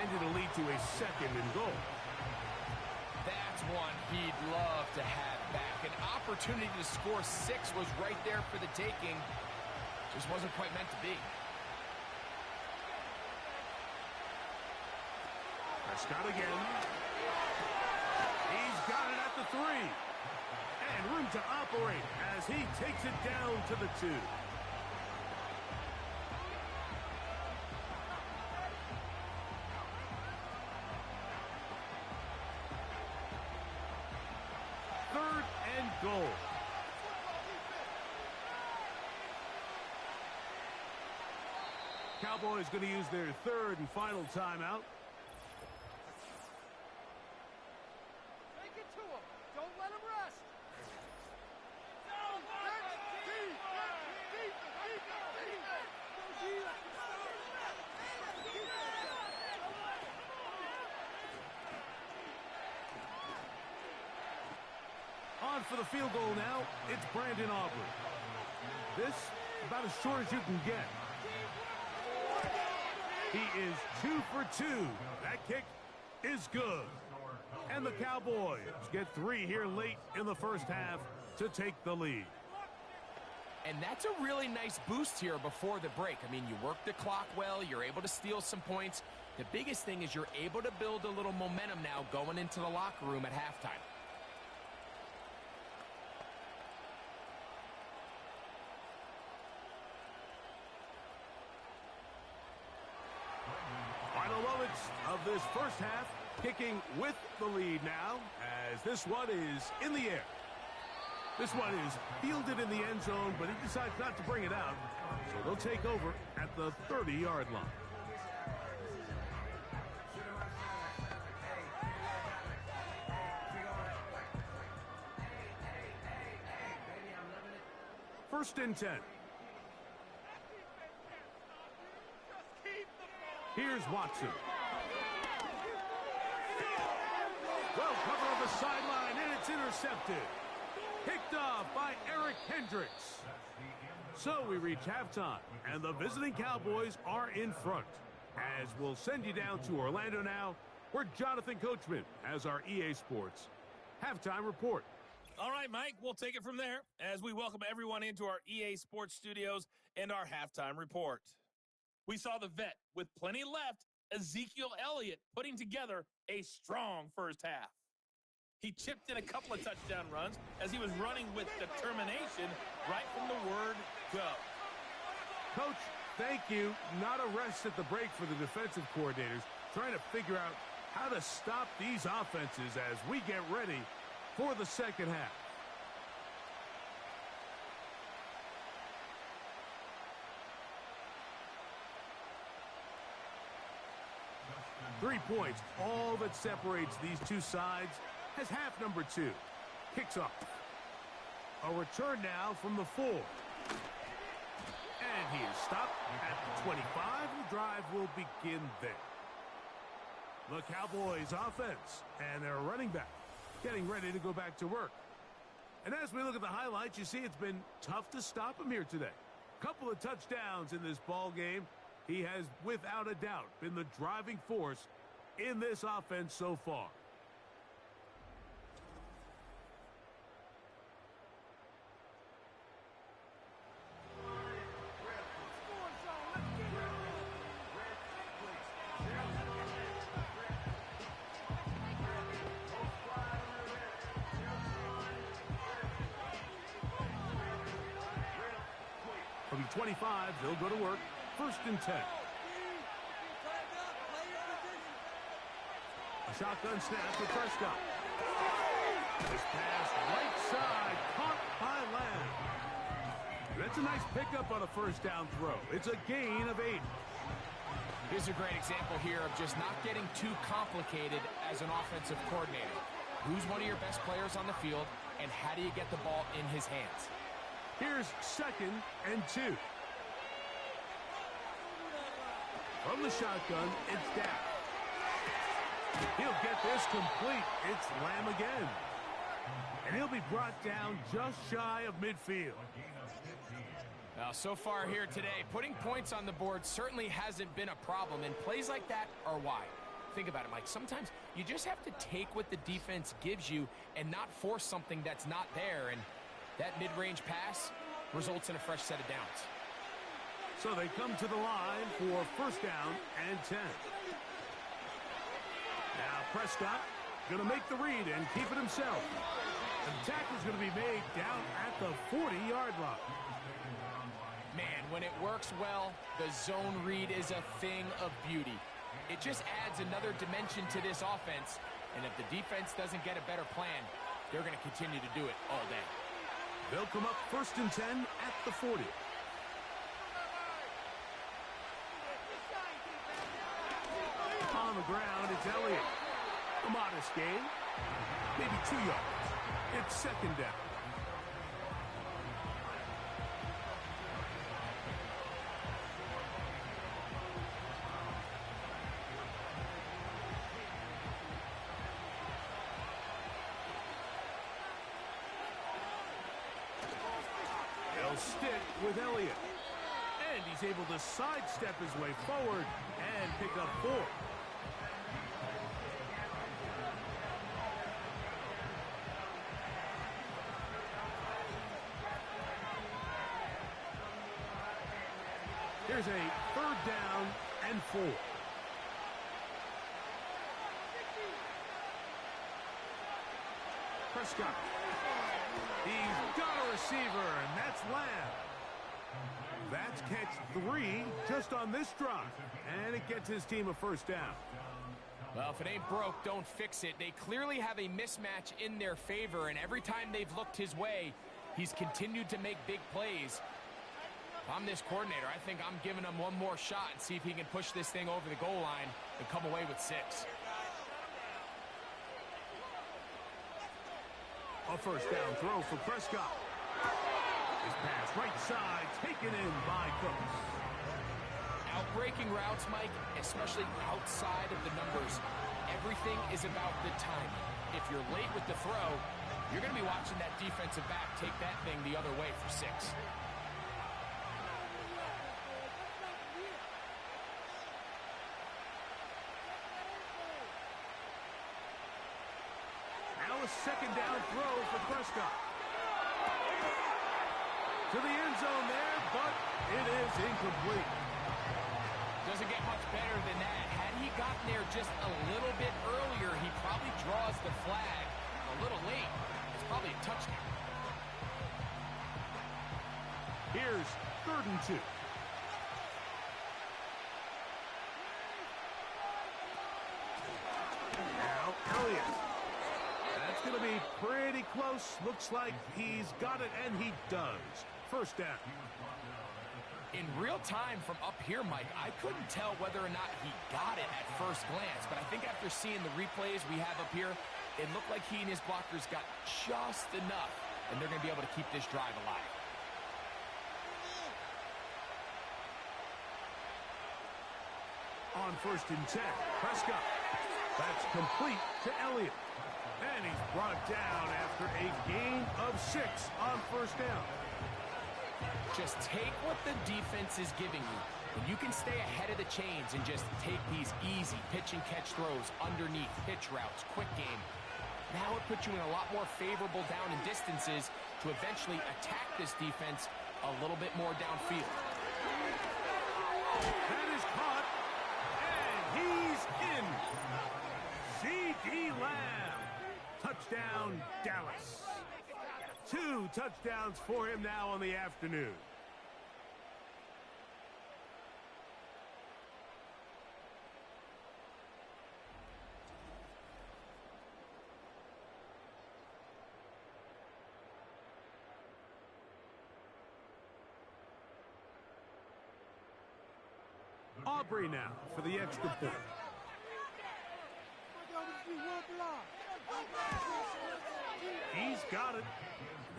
And it'll lead to a 2nd and goal. That's one he'd love to have back. An opportunity to score 6 was right there for the taking. Just wasn't quite meant to be. Prescott again. He's got it at the 3. And room to operate as he takes it down to the 2. Third and goal. Cowboys going to use their 3rd and final timeout. Take it to him. Don't let him rest. On for the field goal now. It's Brandon Aubrey. This about as short as you can get. He is 2 for 2. That kick is good. And the Cowboys get 3 here late in the first half to take the lead. And that's a really nice boost here before the break. I mean, you work the clock well. You're able to steal some points. The biggest thing is you're able to build a little momentum now going into the locker room at halftime. Final moments of this first half, kicking with the lead now, as this one is in the air. This one is fielded in the end zone, but he decides not to bring it out, so they'll take over at the 30-yard line. First and 10. Here's Watson. Well covered on the sideline, and it's intercepted. Picked off by Eric Hendricks. So we reach halftime, and the visiting Cowboys are in front. As we'll send you down to Orlando now, where Jonathan Coachman has our EA Sports halftime report. All right, Mike, we'll take it from there as we welcome everyone into our EA Sports studios and our halftime report. We saw the vet with plenty left, Ezekiel Elliott, putting together a strong first half. He chipped in a couple of touchdown runs as he was running with determination right from the word go. Coach, thank you. Not a rest at the break for the defensive coordinators, trying to figure out how to stop these offenses as we get ready for the second half. Three points, all that separates these two sides, as half number 2 kicks off. A return now from the 4. And he is stopped at the 25. The drive will begin there. The Cowboys offense and their running back getting ready to go back to work. And as we look at the highlights, you see it's been tough to stop him here today. Couple of touchdowns in this ball game. He has, without a doubt, been the driving force in this offense so far. From 25, they'll go to work. First and 10. A shotgun snap for Prescott. This pass right side, caught by Lamb. That's a nice pickup on a first down throw. It's a gain of 8. Here's a great example here of just not getting too complicated as an offensive coordinator. Who's one of your best players on the field, and how do you get the ball in his hands? Here's second and 2. From the shotgun, it's down. He'll get this complete. It's Lamb again. And he'll be brought down just shy of midfield. Now, so far here today, putting points on the board certainly hasn't been a problem, and plays like that are why. Think about it, Mike. Sometimes you just have to take what the defense gives you and not force something that's not there, and that mid-range pass results in a fresh set of downs. So they come to the line for first down and 10. Now Prescott going to make the read and keep it himself. The tackle is going to be made down at the 40-yard line. Man, when it works well, the zone read is a thing of beauty. It just adds another dimension to this offense, and if the defense doesn't get a better plan, they're going to continue to do it all day. They'll come up first and 10 at the 40. On the ground, it's Elliott. A modest gain, maybe 2 yards. It's second down. They'll stick with Elliott. And he's able to sidestep his way forward and pick up 4. Here's a 3rd down and 4. Prescott. He's got a receiver, and that's Lamb. That's catch 3 just on this drive, and it gets his team a 1st down. Well, if it ain't broke, don't fix it. They clearly have a mismatch in their favor, and every time they've looked his way, he's continued to make big plays. If I'm this coordinator, I think I'm giving him one more shot and see if he can push this thing over the goal line and come away with 6. A 1st down throw for Prescott. His pass right side taken in by Cooks. Outbreaking routes, Mike, especially outside of the numbers, everything is about the timing. If you're late with the throw, you're going to be watching that defensive back take that thing the other way for 6. Now a 2nd down throw for Prescott. To the end zone there, but it is incomplete. Doesn't get much better than that. Had he gotten there just a little bit earlier, he probably draws the flag a little late. It's probably a touchdown. Here's 3rd and 2. Now Elliott. That's going to be pretty close. Looks like he's got it, and he does. 1st down. In real time from up here, Mike, I couldn't tell whether or not he got it at first glance, but I think after seeing the replays we have up here, it looked like he and his blockers got just enough, and they're going to be able to keep this drive alive. On 1st and 10, Prescott. That's complete to Elliott. And he's brought down after a gain of 6 on 1st down. Just take what the defense is giving you. When you can stay ahead of the chains and just take these easy pitch and catch throws underneath, pitch routes, quick game, now it puts you in a lot more favorable down and distances to eventually attack this defense a little bit more downfield. That is caught, and he's in. C.D. Lamb. Touchdown, Dallas. 2 touchdowns for him now on the afternoon. Aubrey now for the extra point. He's got it.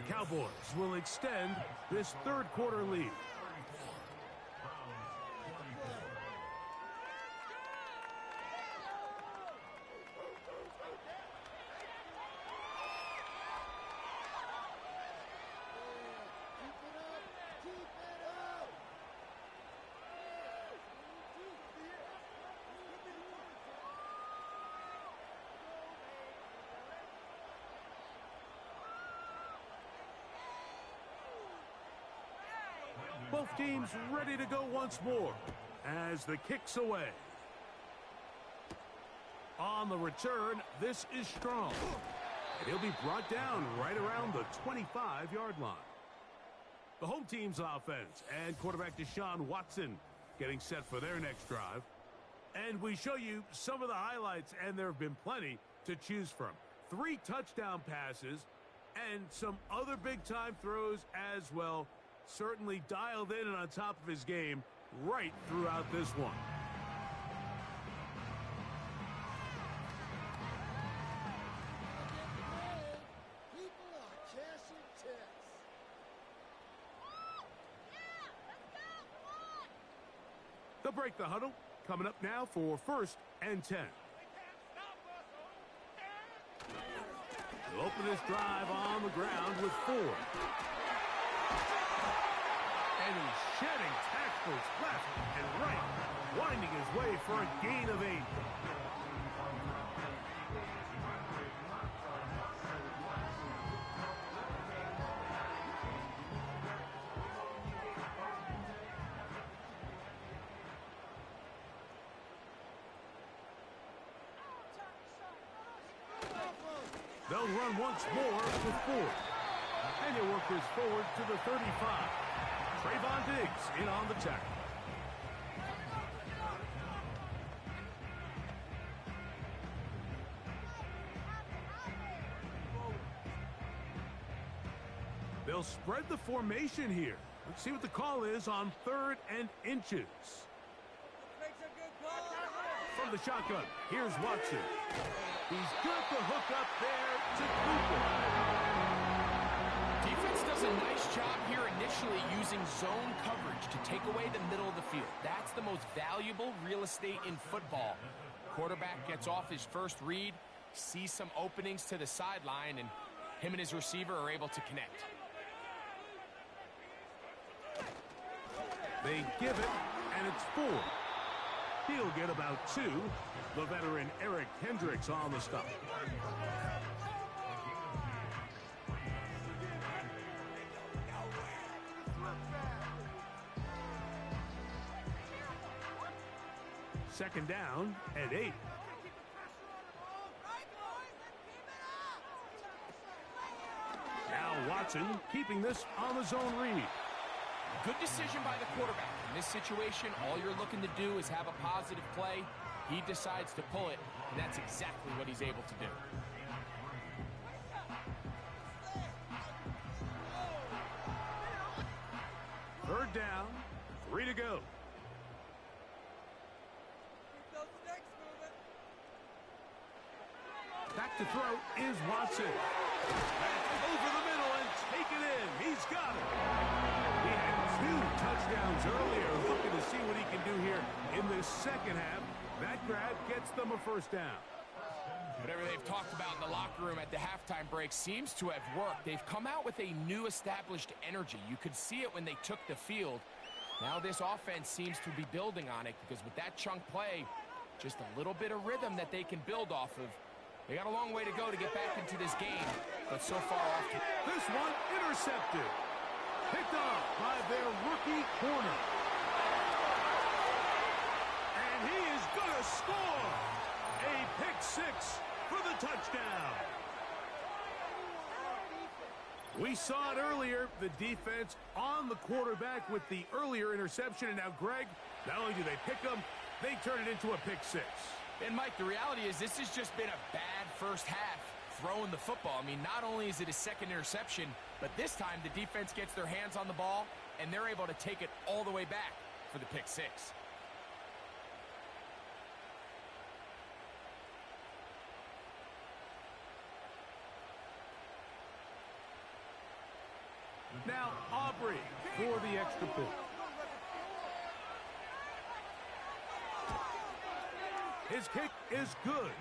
The Cowboys will extend this 3rd quarter lead. Both teams ready to go once more as the kick's away. On the return, this is Strong. And he'll be brought down right around the 25-yard line. The home team's offense and quarterback Deshaun Watson getting set for their next drive. And we show you some of the highlights, and there have been plenty to choose from. 3 touchdown passes and some other big-time throws as well. Certainly dialed in and on top of his game right throughout this one. People are cashing checks. They'll break the huddle. Coming up now for 1st and 10. They'll open this drive on the ground with 4. And he's shedding tackles left and right, winding his way for a gain of 8. They'll run once more with 4. And he'll work this forward to the 35. Trayvon Diggs in on the tackle. They'll spread the formation here. Let's see what the call is on 3rd and inches. From the shotgun, here's Watson. He's got the hook up there to Cooper. Defense does a nice job here initially using zone coverage to take away the middle of the field. That's the most valuable real estate in football. Quarterback gets off his first read, sees some openings to the sideline, and him and his receiver are able to connect. They give it, and it's 4. He'll get about 2. The veteran Eric Hendricks on the stop. Second down at 8. Now Watson keeping this on the zone read. Good decision by the quarterback. In this situation, all you're looking to do is have a positive play. He decides to pull it, and that's exactly what he's able to do. Third down, 3 to go. Back to throw is Watson. Back over the middle and take it in. He's got it. He had 2 touchdowns earlier. Looking to see what he can do here in this second half. That grab gets them a first down. Whatever they've talked about in the locker room at the halftime break seems to have worked. They've come out with a new established energy. You could see it when they took the field. Now this offense seems to be building on it because with that chunk play, just a little bit of rhythm that they can build off of. They got a long way to go to get back into this game, but so far off. This one intercepted. Picked off by their rookie corner. And he is going to score. A pick 6 for the touchdown. We saw it earlier, the defense on the quarterback with the earlier interception. And now, Greg, not only do they pick him, they turn it into a pick 6. And, Mike, the reality is this has just been a bad first half throwing the football. I mean, not only is it a second interception, but this time the defense gets their hands on the ball, and they're able to take it all the way back for the pick 6. Now Aubrey for the extra point. His kick is good.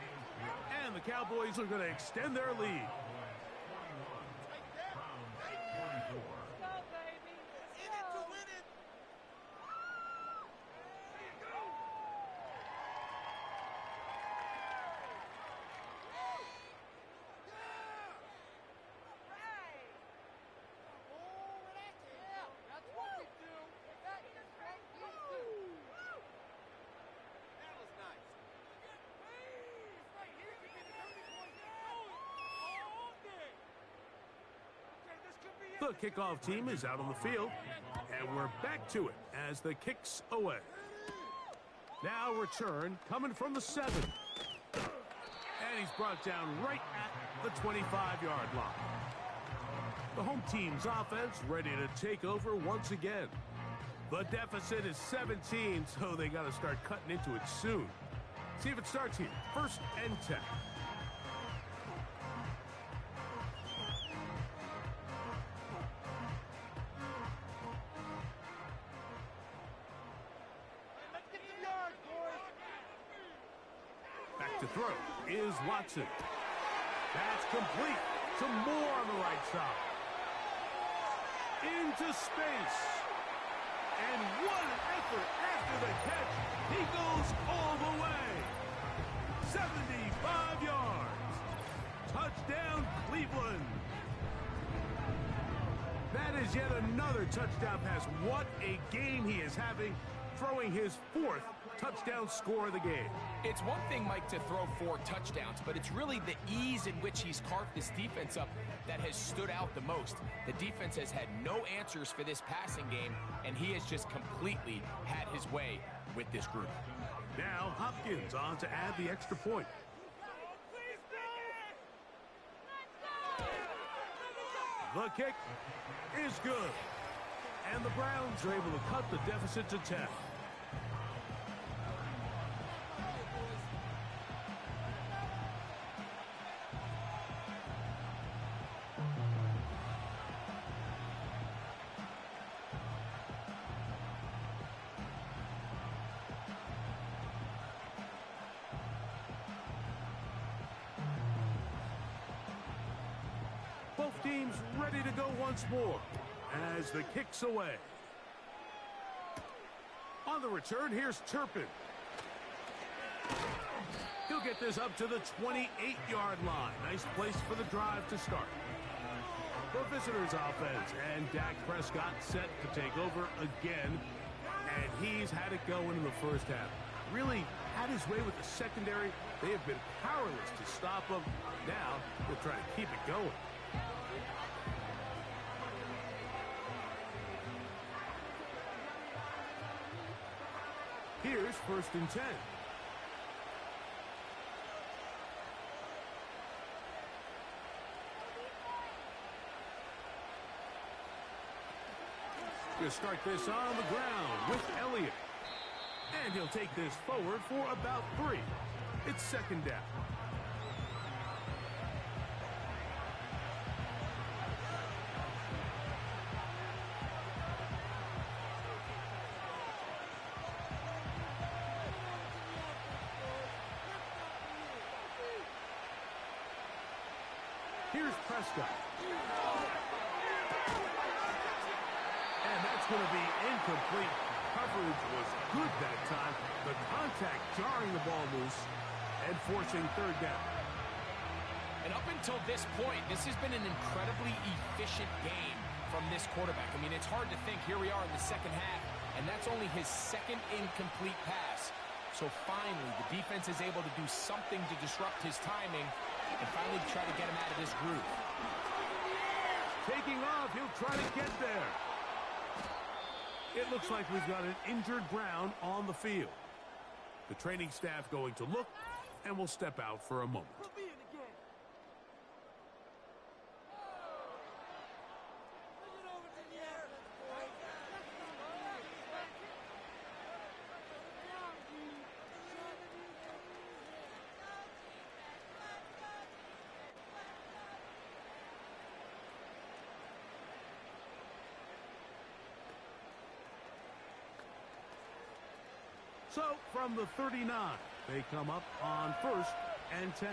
And the Cowboys are going to extend their lead. The kickoff team is out on the field, and we're back to it as the kick's away. Now return coming from the 7. And he's brought down right at the 25-yard line. The home team's offense ready to take over once again. The deficit is 17, so they got to start cutting into it soon. See if it starts here. 1st and 10. To throw is Watson. That's complete to Moore on the right side. Into into space. And what an effort after the catch. He goes all the way. 75 yards. Touchdown, Cleveland. That is yet another touchdown pass. What a game he is having, throwing his 4th touchdown score of the game. It's one thing, Mike, to throw 4 touchdowns, but it's really the ease in which he's carved this defense up that has stood out the most. The defense has had no answers for this passing game, and he has just completely had his way with this group. Now Hopkins on to add the extra point. The kick is good. And the Browns are able to cut the deficit to 10. Both teams ready to go once more as the kick's away. On the return, here's Turpin. He'll get this up to the 28-yard line. Nice place for the drive to start. The visitors' offense, and Dak Prescott set to take over again. And he's had it going in the first half. Really had his way with the secondary. They have been powerless to stop him. Now they'll try to keep it going. Here's 1st and 10. He'll start this on the ground with Elliott. And he'll take this forward for about 3. It's 2nd down. Here's Prescott. And that's going to be incomplete. Coverage was good that time. The contact jarring the ball loose and forcing 3rd down. And up until this point, this has been an incredibly efficient game from this quarterback. I mean, it's hard to think. Here we are in the 2nd half, and that's only his 2nd incomplete pass. So finally, the defense is able to do something to disrupt his timing and finally try to get him out of this groove. Taking off, he'll try to get there. It looks like we've got an injured Brown on the field. The training staff going to look, and will step out for a moment. So, from the 39, they come up on 1st and 10.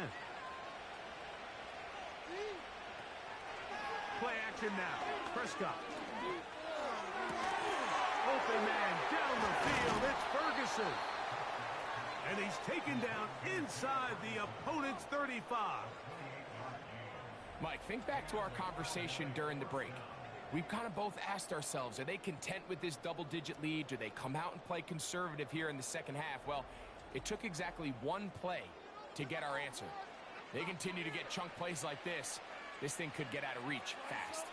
Play action now. Prescott. Open man down the field. It's Ferguson. And he's taken down inside the opponent's 35. Mike, think back to our conversation during the break. We've kind of both asked ourselves, are they content with this double-digit lead? Do they come out and play conservative here in the 2nd half? Well, it took exactly 1 play to get our answer. They continue to get chunk plays like this. This thing could get out of reach fast.